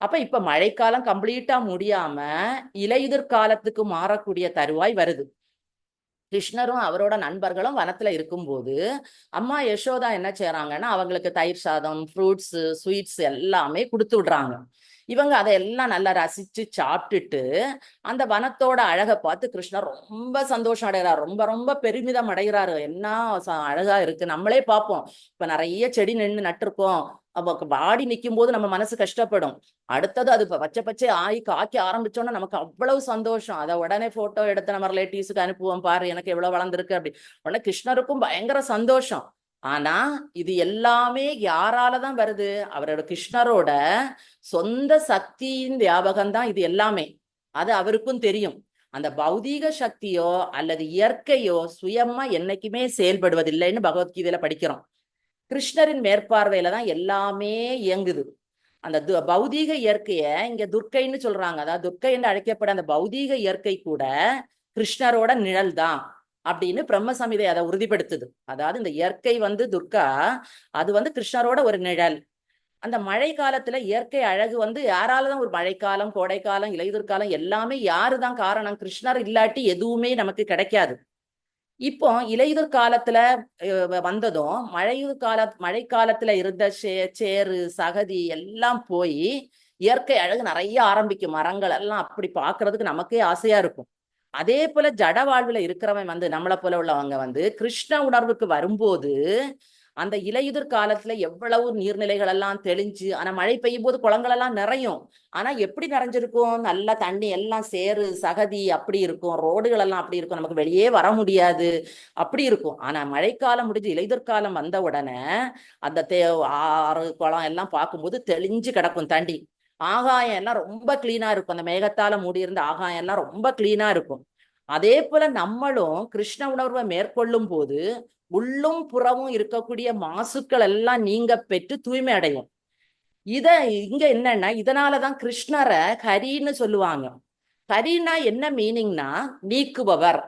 அப்ப இப்ப மழைக்காலம் கம்ப்ளீட்டா முடியாம இலையுதிர் காலத்துக்கு மாறக்கூடிய தருவாய் வருது. கிருஷ்ணரும் அவரோட நண்பர்களும் வனத்துல இருக்கும்போது அம்மா யசோதா என்ன செய்யறாங்கன்னா அவங்களுக்கு தயிர் சாதம், ஃப்ரூட்ஸ், ஸ்வீட்ஸ் எல்லாமே கொடுத்து விடுறாங்க. இவங்க அதையெல்லாம் நல்லா ரசிச்சு சாப்பிட்டுட்டு அந்த வனத்தோட அழகை பார்த்து கிருஷ்ணர் ரொம்ப சந்தோஷம் அடைகிறார். ரொம்ப ரொம்ப பெருமிதம் அடைகிறாரு. என்ன அழகா இருக்கு, நம்மளே பார்ப்போம். இப்ப நிறைய செடி நட்டுருக்கோம். வாடி நிற்கும் போது நம்ம மனசு கஷ்டப்படும். அடுத்தது அது பச்சை பச்சை ஆகி காய்க்க ஆரம்பிச்சோன்னா நமக்கு அவ்வளவு சந்தோஷம். அதை உடனே போட்டோ எடுத்து நம்ம ரிலேட்டிவ்ஸுக்கு அனுப்புவோம், பாரு எனக்கு எவ்வளவு வளர்ந்துருக்கு அப்படி. உடனே கிருஷ்ணருக்கும் பயங்கர சந்தோஷம். ஆனா இது எல்லாமே யாராலதான் வருது? அவரோட கிருஷ்ணரோட சொந்த சக்தியின் வியாபகம் தான் இது எல்லாமே. அது அவருக்கும் தெரியும். அந்த பௌதீக சக்தியோ அல்லது இயற்கையோ சுயமா என்னைக்குமே செயல்படுவதில்லைன்னு பகவத்கீதையில படிக்கிறோம். கிருஷ்ணரின் மேற்பார்வையில தான் எல்லாமே இயங்குது. அந்த பௌதீக இயற்கைய இங்க துர்க்கைன்னு சொல்றாங்க. அதாவது துர்க்கை என்று அழைக்கப்பட அந்த பௌதீக இயற்கை கூட கிருஷ்ணரோட நிழல் தான் அப்படின்னு பிரம்ம சமிதை அதை உறுதிப்படுத்துது. அதாவது இந்த இயற்கை வந்து துர்கா, அது வந்து கிருஷ்ணரோட ஒரு நிழல். அந்த மழை காலத்துல இயற்கை அழகு வந்து யாராலதான், ஒரு மழைக்காலம், கோடைக்காலம், இலையுதிர்காலம் எல்லாமே யாருதான் காரணம்? கிருஷ்ணர் இல்லாட்டி எதுவுமே நமக்கு கிடைக்காது. இப்போ இலையுதிர் காலத்துல வந்ததும் மழைக்காலத்துல இருந்த சேறு சகதி எல்லாம் போய் இயற்கை அழகு நிறைய ஆரம்பிக்கும். மரங்கள் எல்லாம் அப்படி பாக்குறதுக்கு நமக்கே ஆசையா இருக்கும். அதே போல ஜட வாழ்வுல இருக்கிறவன் வந்து நம்மளை போல உள்ளவங்க வந்து கிருஷ்ண உணர்வுக்கு வரும்போது அந்த இலையுதிர் காலத்துல எவ்வளவு நீர்நிலைகள் எல்லாம் தெளிஞ்சு, ஆனா மழை பெய்யும் போது குளங்கள் எல்லாம் நிறையும். ஆனா எப்படி நிறைஞ்சிருக்கும்? நல்ல தண்ணி எல்லாம் சேறு சகதி அப்படி இருக்கும். ரோடுகள் எல்லாம் அப்படி இருக்கும். நமக்கு வெளியே வர முடியாது, அப்படி இருக்கும். ஆனா மழைக்காலம் முடிஞ்சு இலையுதிர் காலம் வந்த உடனே அந்த ஆறு குளம் எல்லாம் பார்க்கும்போது தெளிஞ்சு கிடக்கும் தண்ணி. ஆகாயம் எல்லாம் ரொம்ப கிளீனா இருக்கும். அந்த மேகத்தால மூடி இருந்த ஆகாயம் எல்லாம் ரொம்ப கிளீனா இருக்கும். அதே போல நம்மளும் கிருஷ்ண உணர்வை மேற்கொள்ளும் போது உள்ளும் புறமும் இருக்கக்கூடிய மாசுக்கள் எல்லாம் நீங்க பெற்று தூய்மை அடையும். இங்க என்னன்னா, இதனாலதான் கிருஷ்ணரை ஹரின்னு சொல்லுவாங்க. ஹரினா என்ன மீனிங்னா நீக்குபவர்.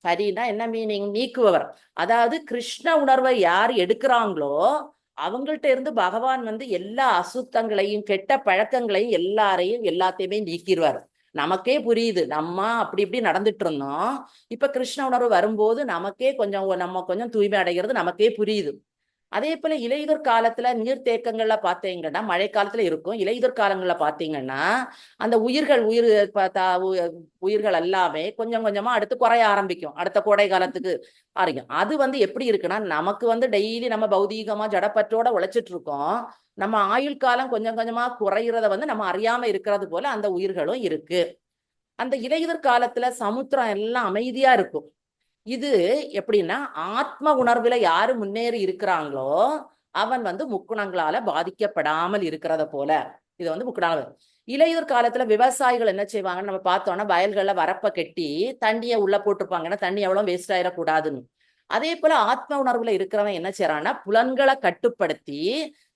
ஹரினா என்ன மீனிங்? நீக்குபவர். அதாவது கிருஷ்ண உணர்வை யார் எடுக்கிறாங்களோ அவங்கள்ட்ட இருந்து பகவான் வந்து எல்லா அசுத்தங்களையும் கெட்ட பழக்கங்களையும் எல்லாத்தையுமே நீக்கிடுவார். நமக்கே புரியுது, நம்ம அப்படி இப்படி நடந்துட்டு இருந்தோம். இப்ப கிருஷ்ண உணர்வு வரும்போது நமக்கே நம்ம கொஞ்சம் தூய்மை அடைகிறது நமக்கே புரியுது. அதே போல இலையுதிர் காலத்துல நீர்த்தேக்கங்கள்ல பாத்தீங்கன்னா மழை காலத்துல இருக்கும். இலையுதிர் காலங்கள்ல பாத்தீங்கன்னா அந்த உயிர்கள் எல்லாமே கொஞ்சம் கொஞ்சமா அடுத்து குறைய ஆரம்பிக்கும். அடுத்த கோடை காலத்துக்கு ஆரம்பிக்கும். அது வந்து எப்படி இருக்குன்னா, நமக்கு வந்து டெய்லி நம்ம பௌதீகமா ஜடப்பற்றோட உழைச்சிட்டு இருக்கோம். நம்ம ஆயுள் காலம் கொஞ்சம் கொஞ்சமா குறையிறத வந்து நம்ம அறியாம இருக்கிறது போல அந்த உயிர்களும் இருக்கு. அந்த இலையுதிர் காலத்துல சமுத்திரம் எல்லாம் அமைதியா இருக்கும். இது எப்படின்னா, ஆத்ம உணர்வுல யாரு முன்னேறி இருக்கிறாங்களோ அவன் வந்து முக்குணங்களால பாதிக்கப்படாமல் இருக்கிறத போல. இது வந்து முக்குணால. இலையுதிர் காலத்துல விவசாயிகள் என்ன செய்வாங்கன்னு நம்ம பார்த்தோம்னா, வயல்கள்ல வரப்ப கட்டி தண்ணியை உள்ள போட்டிருப்பாங்க. ஏன்னா தண்ணி எவ்வளவு வேஸ்ட் ஆயிடக்கூடாதுன்னு. அதே போல ஆத்ம உணர்வுல இருக்கிறவன் என்ன செய்யறான்னா, புலன்களை கட்டுப்படுத்தி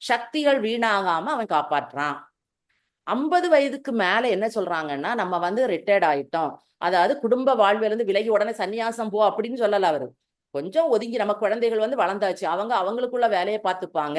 சக்திகள் வீணாகாம அவன் காப்பாற்றுறான். 50 வயதுக்கு மேல என்ன சொல்றாங்கன்னா, நம்ம வந்து ரிட்டையர்ட் ஆயிட்டோம், அதாவது குடும்ப வாழ்விலிருந்து விலகி உடனே சன்னியாசம் போ அப்படின்னு சொல்லல அவரு. கொஞ்சம் ஒதுங்கி நம்ம குழந்தைகள் வந்து வளர்ந்தாச்சு, அவங்களுக்குள்ள வேலையை பார்த்துப்பாங்க.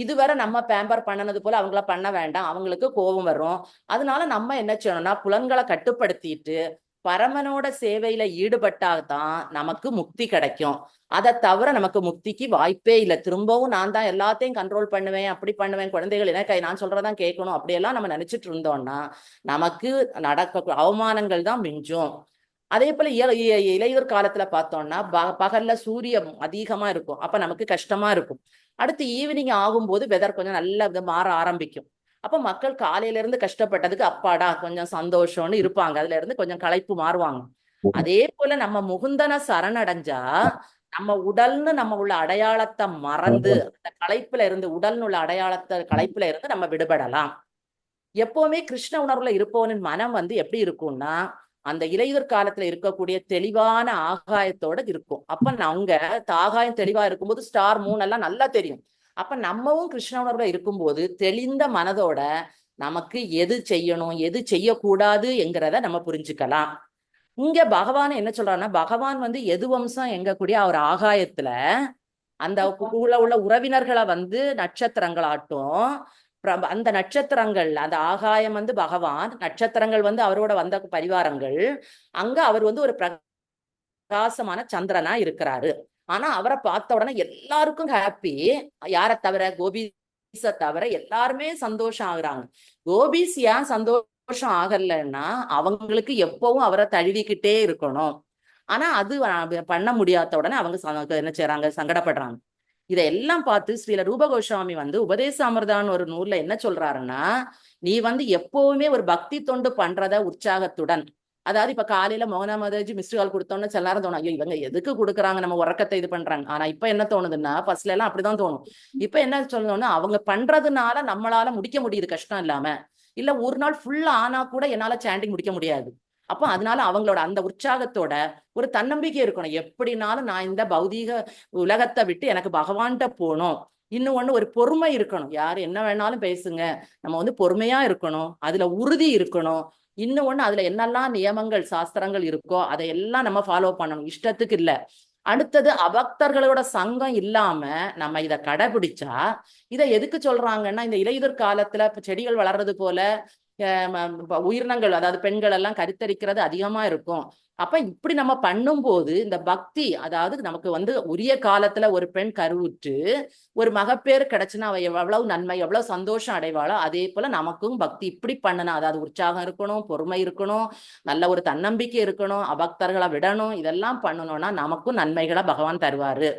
இதுவரை நம்ம பேம்பர் பண்ணனது போல அவங்கள பண்ண வேண்டாம், அவங்களுக்கு கோபம் வரும். அதனால நம்ம என்ன செய்யணும்னா, புலன்களை கட்டுப்படுத்திட்டு பரமனோட சேவையில ஈடுபட்டாதான் நமக்கு முக்தி கிடைக்கும். அதை தவிர நமக்கு முக்திக்கு வாய்ப்பே இல்லை. திரும்பவும் நான் தான் எல்லாத்தையும் கண்ட்ரோல் பண்ணுவேன், அப்படி பண்ணுவேன், குழந்தைகள் எனக்கு நான் சொல்றதான் கேட்கணும் அப்படியெல்லாம் நம்ம நினைச்சிட்டு இருந்தோம்னா நமக்கு நடக்க அவமானங்கள் தான் மிஞ்சும். அதே போல இலையுதிர் காலத்துல பார்த்தோம்னா பகல்ல சூரியன் அதிகமா இருக்கும், அப்ப நமக்கு கஷ்டமா இருக்கும். அடுத்து ஈவினிங் ஆகும்போது வெதர் கொஞ்சம் நல்ல மாற ஆரம்பிக்கும். அப்ப மக்கள் காலையில இருந்து கஷ்டப்பட்டதுக்கு அப்பாடா கொஞ்சம் சந்தோஷம்னு இருப்பாங்க, அதுல இருந்து கொஞ்சம் களைப்பு மாறுவாங்க. அதே போல நம்ம முகுந்தன சரணடைஞ்சா நம்ம உடல்னு நம்ம உள்ள அடையாளத்தை மறந்து அந்த களைப்புல இருந்து உடல்னு உள்ள களைப்புல இருந்து நம்ம விடுபடலாம். எப்பவுமே கிருஷ்ண உணர்வுல இருப்பவனின் மனம் வந்து எப்படி இருக்கும்னா, அந்த இலையுதிர் காலத்துல இருக்கக்கூடிய தெளிவான ஆகாயத்தோட இருக்கும். அப்ப அவங்க ஆகாயம் தெளிவா இருக்கும்போது ஸ்டார் மூன் எல்லாம் நல்லா தெரியும். அப்ப நம்மவும் கிருஷ்ண உணர்வுல இருக்கும்போது தெளிந்த மனதோட நமக்கு எது செய்யணும் எது செய்யக்கூடாது என்கிறத நம்ம புரிஞ்சுக்கலாம். இங்க பகவான் என்ன சொல்றாருன்னா, பகவான் வந்து எது வம்சம் எங்கக்கூடிய அவர் ஆகாயத்துல அந்த உள்ள உறவினர்களை வந்து நட்சத்திரங்களாட்டும், அந்த நட்சத்திரங்கள் அந்த ஆகாயம் வந்து பகவான், நட்சத்திரங்கள் வந்து அவரோட வந்த பரிவாரங்கள். அங்க அவர் வந்து ஒரு பிரகாசமான சந்திரனா இருக்கிறாரு. ஆனா அவரை பார்த்த உடனே எல்லாருக்கும் ஹாப்பி. யாரை தவிர? கோபிஸ தவிர எல்லாருமே சந்தோஷம் ஆகுறாங்க. கோபிஸ் ஏன் சந்தோஷம் ஆகலைன்னா, அவங்களுக்கு எப்பவும் அவரை தழுவிக்கிட்டே இருக்கணும். ஆனா அது பண்ண முடியாத உடனே அவங்க என்ன செய்யறாங்க? சங்கடப்படுறாங்க. இதையெல்லாம் பார்த்து ஸ்ரீல ரூப கோஸ்வாமி வந்து உபதேச அமிர்தான்னு ஒரு நூல்ல என்ன சொல்றாருன்னா, நீ வந்து எப்பவுமே ஒரு பக்தி தொண்டு பண்றத உற்சாகத்துடன், அதாவது இப்ப காலையில மோகனா மாதாஜி மிஸ்டு கால் கொடுத்தோன்னு சில நேரம் தோணும், ஐயோ இவங்க எதுக்கு கொடுக்குறாங்க, நம்ம உறக்கத்தை இது பண்றாங்க. ஆனா இப்ப என்ன தோணுதுன்னா, ஃபர்ஸ்ட்ல எல்லாம் அப்படிதான் தோணும். இப்ப என்ன சொல்லணும்னா, அவங்க பண்றதுனால நம்மளால முடிக்க முடியுது கஷ்டம் இல்லாம. இல்ல ஒரு நாள் ஃபுல்லா ஆனா கூட என்னால சாண்டிங் முடிக்க முடியாது. அப்ப அதனால அவங்களோட அந்த உற்சாகத்தோட ஒரு தன்னம்பிக்கை இருக்கணும். எப்படினாலும் நான் இந்த பௌதீக உலகத்தை விட்டு எனக்கு பகவான்கிட்ட போகணும். இன்னும் ஒண்ணு ஒரு பொறுமை இருக்கணும். யாரு என்ன வேணாலும் பேசுங்க, நம்ம வந்து பொறுமையா இருக்கணும், அதுல உறுதி இருக்கணும். இன்னும் ஒண்ணு, அதுல என்னெல்லாம் நியமங்கள் சாஸ்திரங்கள் இருக்கோ அதையெல்லாம் நம்ம ஃபாலோ பண்ணணும், இஷ்டத்துக்கு இல்ல. அடுத்தது அபக்தர்களோட சங்கம் இல்லாம நம்ம இதை கடைபிடிச்சா, இதை எதுக்கு சொல்றாங்கன்னா, இந்த இலையுதிர் காலத்துல செடிகள் வளர்றது போல உயிரினங்கள், அதாவது பெண்கள் எல்லாம் கருத்தரிக்கிறது அதிகமா இருக்கும். அப்ப இப்படி நம்ம பண்ணும்போது இந்த பக்தி, அதாவது நமக்கு வந்து உரிய காலத்துல ஒரு பெண் கருவுற்று ஒரு மகப்பேறு கிடைச்சுன்னா அவ எவ்வளவு நன்மை எவ்வளவு சந்தோஷம் அடைவாளோ, அதே போல நமக்கும் பக்தி இப்படி பண்ணணும். அதாவது உற்சாகம் இருக்கணும், பொறுமை இருக்கணும், நல்ல ஒரு தன்னம்பிக்கை இருக்கணும், அபக்தர்களை விடணும். இதெல்லாம் பண்ணணும்னா நமக்கும் நன்மைகளை பகவான் தருவாரு.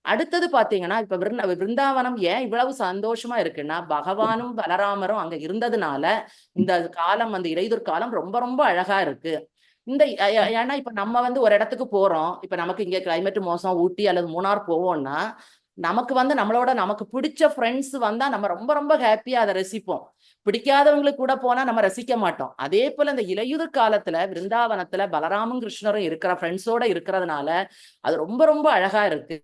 அடுத்தது பாத்தீங்கன்னா, இப்ப விருந்தாவனம் ஏன் இவ்வளவு சந்தோஷமா இருக்குன்னா, பகவானும் பலராமரும் அங்க இருந்ததுனால இந்த காலம் வந்து இலையுதிர் காலம் ரொம்ப ரொம்ப அழகா இருக்கு. இந்த ஏன்னா இப்ப நம்ம வந்து ஒரு இடத்துக்கு போறோம், இப்ப நமக்கு இங்க கிளைமேட் மோசம், ஊட்டி அல்லது மூணார் போவோம்னா நமக்கு வந்து நமக்கு பிடிச்ச ஃப்ரெண்ட்ஸ் வந்தா நம்ம ரொம்ப ரொம்ப ஹாப்பியா அதை ரசிப்போம். பிடிக்காதவங்களுக்கு கூட போனா நம்ம ரசிக்க மாட்டோம். அதே போல இந்த இலையுதிர் காலத்துல விருந்தாவனத்துல பலராமும் கிருஷ்ணரும் இருக்கிற ஃப்ரெண்ட்ஸோட இருக்கிறதுனால அது ரொம்ப ரொம்ப அழகா இருக்கு.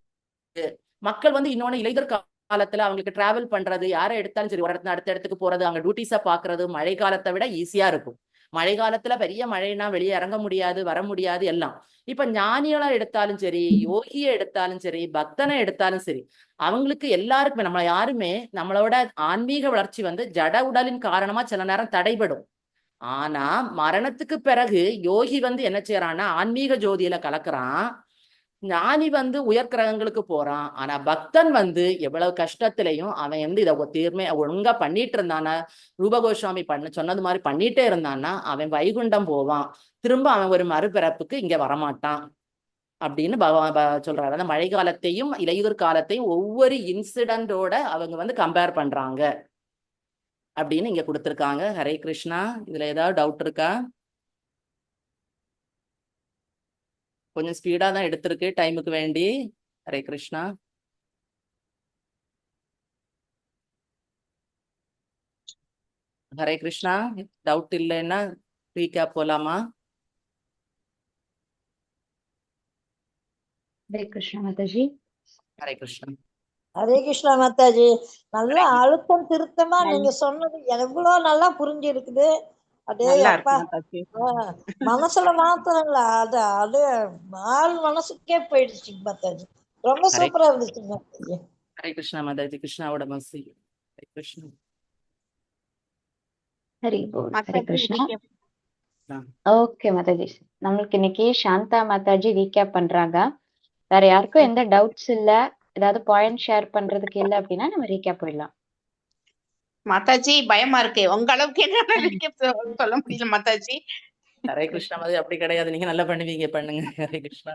மக்கள் வந்து இன்னொன்னு, இலையுதிர் காலத்துல அவங்களுக்கு டிராவல் பண்றது, யாரை எடுத்தாலும் சரி ஒரு இடத்துல அடுத்த இடத்துக்கு போறது, அவங்க டியூட்டிஸை பாக்குறது மழை காலத்தை விட ஈஸியா இருக்கும். மழை காலத்துல பெரிய மழைனா வெளியே இறங்க முடியாது, வர முடியாது எல்லாம். இப்ப ஞானிகளா எடுத்தாலும் சரி, யோகியை எடுத்தாலும் சரி, பக்தனை எடுத்தாலும் சரி, அவங்களுக்கு எல்லாருக்குமே நம்ம யாருமே நம்மளோட ஆன்மீக வளர்ச்சி வந்து ஜட உடலின் காரணமா சில நேரம் தடைபடும். ஆனா மரணத்துக்கு பிறகு யோகி வந்து என்ன செய்யறான்னா ஆன்மீக ஜோதியில கலக்குறான், ஞானி வந்து உயர்கிரகங்களுக்கு போறான். ஆனா பக்தன் வந்து எவ்வளவு கஷ்டத்திலையும் அவன் வந்து இதை தீர்மை ஒழுங்கா பண்ணிட்டு இருந்தானா, ரூபகோஸ்வாமி சொன்னது மாதிரி பண்ணிட்டே இருந்தான்னா அவன் வைகுண்டம் போவான், திரும்ப அவன் ஒரு மறுபிறப்புக்கு இங்க வரமாட்டான் அப்படின்னு சொல்றாரு. அந்த மழை காலத்தையும் இலையுதிர் காலத்தையும் ஒவ்வொரு இன்சிடென்டோட அவங்க வந்து கம்பேர் பண்றாங்க அப்படின்னு இங்க கொடுத்துருக்காங்க. ஹரே கிருஷ்ணா. இதுல ஏதாவது டவுட் இருக்கா? கொஞ்சம் ஸ்பீடா தான் எடுத்திருக்கு டைமுக்கு வேண்டி. ஹரே கிருஷ்ணா. ஹரே கிருஷ்ணா. டவுட் இல்லைன்னா ரீகேப் போலாமா? ஹரே கிருஷ்ணா மாதாஜி. ஹரே கிருஷ்ணா. ஹரே கிருஷ்ணா மாதாஜி. நல்ல அழுத்தம் திருத்தமா நீங்க சொன்னது எவ்வளவு நல்லா புரிஞ்சு இருக்குது. அதே அப்பா மனசுல மாத்திரம் இல்ல, அது அது ஆள் மனசுக்கே போயிடுச்சு மாதாஜி. ரொம்ப சூப்பரா இருந்துச்சு மாதாஜி. ஹரே கிருஷ்ணா மாதாஜி. கிருஷ்ணாவோட மசி. ஹரே கிருஷ்ணா. ஹரி ஹரே கிருஷ்ணா. ஓகே மாதாஜி, நம்மளுக்கு இன்னைக்கு சாந்தா மாதாஜி ரீகேப் பண்றாங்க. வேற யாருக்கும் எந்த டவுட்ஸ் இல்ல, ஏதாவது பாயிண்ட் ஷேர் பண்றதுக்கு இல்ல அப்படின்னா நம்ம ரீகேப் போயிடலாம். மாதாஜி பயமா இருக்கு, உங்க அளவுக்கு என்ன சொல்ல முடியல மாதாஜி. ஹரே கிருஷ்ணா மாதாஜி. அப்படி கிடையாது, நீங்க நல்லா பண்ணுவீங்க, பண்ணுங்க. ஹரே கிருஷ்ணா.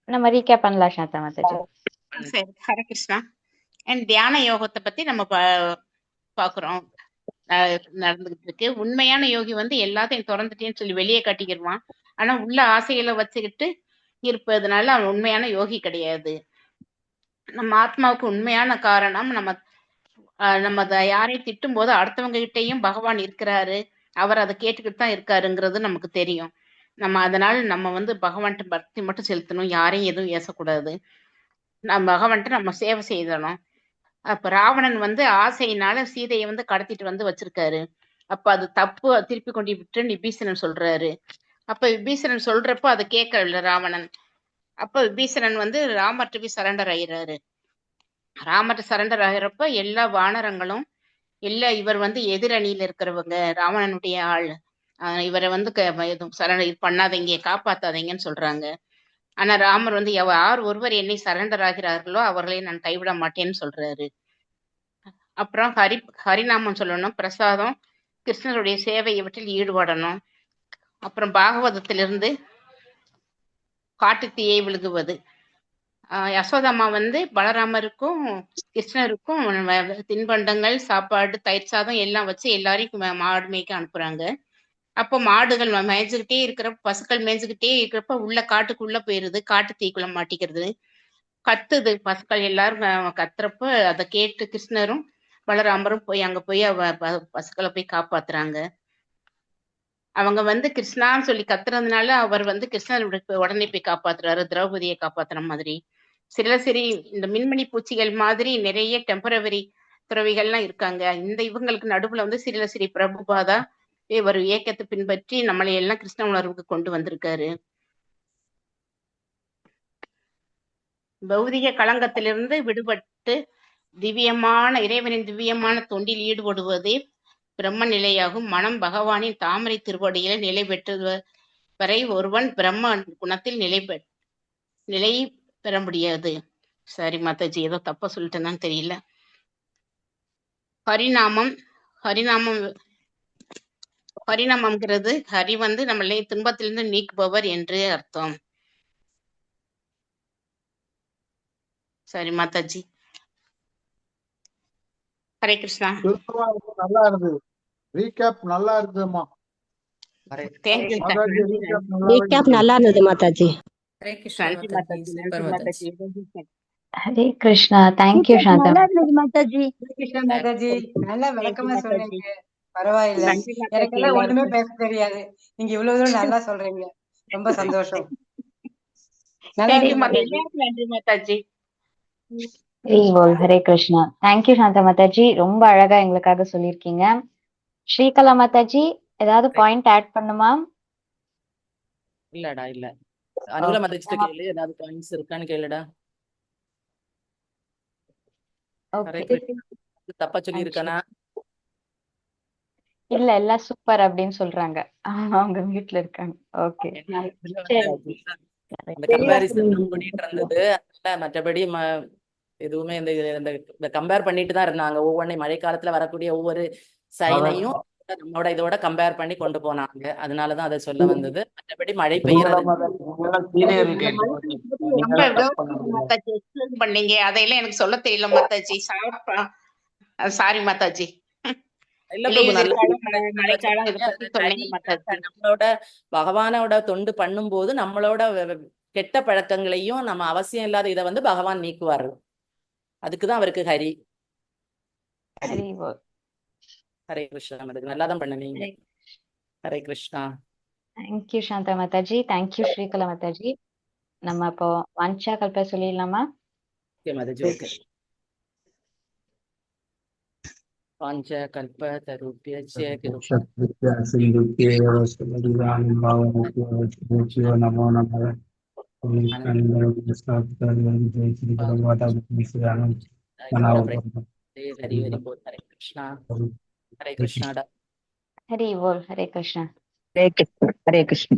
நம்ம ரீகேப் பண்ணலாம் சாந்தா மாதாஜி. சரி, ஹரே கிருஷ்ணா. அண்ட் தியான யோகத்தை பத்தி நம்ம பாக்குறோம், நடந்துகிட்டு இருக்கு. உண்மையான யோகி வந்து எல்லாத்தையும் திறந்துட்டேன்னு சொல்லி வெளியே காட்டிக்கிடுவான். ஆனா உள்ள ஆசைகளை வச்சுக்கிட்டு இருப்பதுனால அவன் உண்மையான யோகி கிடையாது. நம்ம ஆத்மாவுக்கு உண்மையான காரணம் நம்ம யாரையும் திட்டும் போது அடுத்தவங்க கிட்டையும் பகவான் இருக்கிறாரு, அவர் அதை கேட்டுக்கிட்டு தான் இருக்காருங்கிறது நமக்கு தெரியும். அதனால நம்ம வந்து பகவான்கிட்ட பக்தி மட்டும் செலுத்தணும், யாரையும் எதுவும் ஏசக்கூடாது. பகவான்கிட்ட நம்ம சேவை செய்தணும். அப்ப ராவணன் வந்து ஆசையினால சீதையை வந்து கடத்திட்டு வந்து வச்சிருக்காரு. அப்ப அது தப்பு, திருப்பி கொண்டு விட்டு விபீஷணன் சொல்றாரு. அப்ப விபீஷணன் சொல்றப்ப அதை கேட்கல ராவணன். அப்ப விபீஷணன் வந்து ராமர்கிட்ட போய் சரண்டர் ஆகிறாரு. ராமர்கிட்ட சரண்டர் ஆகிறப்ப எல்லா வானரங்களும் இவர் வந்து எதிரணியில இருக்கிறவங்க, ராவணனுடைய ஆள், இவரை வந்து எதுவும் சரண்டர் பண்ணாதீங்க, காப்பாத்தாதீங்கன்னு சொல்றாங்க. ஆனா ராமர் வந்து யார் ஒருவர் என்னை சரண்டர் ஆகிறார்களோ அவர்களை நான் கைவிட மாட்டேன்னு சொல்றாரு. அப்புறம் ஹரிநாமம் சொல்லணும், பிரசாதம், கிருஷ்ணருடைய சேவை இவற்றில் ஈடுபடணும். அப்புறம் பாகவதத்திலிருந்து காட்டு தீயை விழுகுவது. யசோதம்மா வந்து பலராமருக்கும் கிருஷ்ணருக்கும் தின்பண்டங்கள், சாப்பாடு, தயிர் சாதம் எல்லாம் வச்சு எல்லாரையும் மாடு மேய்க்க அனுப்புறாங்க. அப்போ மாடுகள் மேய்ஞ்சுக்கிட்டே இருக்கிறப்ப, பசுக்கள் மேய்ஞ்சுக்கிட்டே இருக்கிறப்ப உள்ள காட்டுக்குள்ள போயிருது, காட்டு தீக்குள்ள மாட்டிக்கிறது, கத்துது. பசுக்கள் எல்லாரும் கத்துறப்ப அதை கேட்டு கிருஷ்ணரும் பலராமரும் போய் அங்க போய் பசுக்களை போய் காப்பாத்துறாங்க. அவங்க வந்து கிருஷ்ணான்னு சொல்லி கத்துறதுனால அவர் வந்து கிருஷ்ணர் உடனே போய் காப்பாத்துறாரு, திரௌபதியை காப்பாத்துற மாதிரி. சரி இந்த மின்மணி பூச்சிகள் மாதிரி நிறைய டெம்பரவரி துறவிகள்லாம் இருக்காங்க. இவங்களுக்கு நடுவுல வந்து ஸ்ரீ பிரபுபாதா ஒரு இயக்கத்தை பின்பற்றி நம்மளை எல்லாம் கிருஷ்ண உணர்வுக்கு கொண்டு வந்திருக்காரு. பௌதிக களங்கத்திலிருந்து விடுபட்டு இறைவனின் திவ்யமான தொண்டில் ஈடுபடுவதே பிரம்ம நிலையாகும். மனம் பகவானின் தாமரை திருவடியில நிலை பெற்று வரை ஒருவன் பிரம்ம குணத்தில் நிலை பெற முடியாது. சரி மாதாஜி, ஏதோ தப்பா சொல்லிட்டேன்னு தெரியல. ஹரிநாமம்ங்கிறது ஹரி வந்து நம்மளை துன்பத்திலிருந்து நீக்குபவர் என்று அர்த்தம். சரி மாதாஜி. ஹரே கிருஷ்ணா. நல்லா இருந்தது, ரீகேப் நல்லா இருந்ததுமா. ரீகேப் நல்லா இருந்தது மாதாஜி. ஹரே கிருஷ்ணா. தேங்க்யூ சாந்தா. நல்லா இருந்தது மாதாஜி. கிருஷ்ணா மாதாஜி, நல்லா விளக்கமா சொன்னீங்க. பரவாயில்ல, எனக்கெல்லாம் ஒண்ணுமே பேச தெரியாது, நீங்க இவ்வளவு தூரம் நல்லா சொல்றீங்க, ரொம்ப சந்தோஷம். நன்றி மாதாஜி. ஹரே கிருஷ்ணா. தேங்க்யூ சாந்தா மாதாஜி, ரொம்ப அழகா எங்களுக்காக சொல்லியிருக்கீங்க. ஸ்ரீகலா மாதாஜி, ஏதாவது பாயிண்ட் ஆட் பண்ணுமா? இல்லடா இல்ல. அனுகூல ஓகே மதிச்சிட்டு கேளு, ஏதாவது பாயிண்ட்ஸ் இருக்கான்னு கேளுடா. ஹரே ஓகே கிருஷ்ணா. தப்பா சொல்லி இருக்கானா? இல்ல எல்லாம் சூப்பர் அப்படின்னு சொல்றாங்க. அவங்க வீட்ல இருக்காங்க. ஓகே சரி. அந்த கம்பேரிசன் ஓடிட்டு இருந்தது. அதனால மற்றபடி எதுவுமே இந்த கம்பேர் பண்ணிட்டு தான் இருந்தாங்க. ஒவ்வொன்றையும் மழை காலத்துல வரக்கூடிய ஒவ்வொரு சைனையும் நம்மளோட இதோட கம்பேர் பண்ணி கொண்டு போனாங்க. அதனாலதான் அதை சொல்ல வந்தது. மற்றபடி மழை பெய்யறது ரொம்ப மாதாஜி எக்ஸ்பிளைன் பண்ணீங்க. அதையெல்லாம் எனக்கு சொல்ல தெரியல மாதாஜி. சாரி மாதாஜி. இல்ல பிரபு, நல்ல மழைக்காலம் இதை பத்தி சொன்னீங்க மாதாஜி. நம்மளோட பகவானோட தொண்டு பண்ணும் போது நம்மளோட கெட்ட பழக்கங்களையும் நம்ம அவசியம் இல்லாத இதை வந்து பகவான் நீக்குவாரு. அதுக்குதான் அவருக்கு ஹரி. ஹரே கிருஷ்ணா. அதுக்கு நல்லாதான் பண்ணுவீங்க. ஹரே கிருஷ்ணா. தேங்க்யூ சாந்தா மாதாஜி. தேங்க்யூ ஸ்ரீகலா மாதாஜி. நம்ம இப்போ வாஞ்சா கல்ப சொல்லிடலாமா? ஓகே மாதாஜி. ஓகே. வாஞ்சா கல்ப தருப்யஸ்ய நமோ நமः. ஹரி ஹரி போல். ஹரே கிருஷ்ணா. ஹரே கிருஷ்ணாடா. ஹரி போல். ஹரே கிருஷ்ணா. ஹரே கிருஷ்ணா. ஹரே கிருஷ்ணா.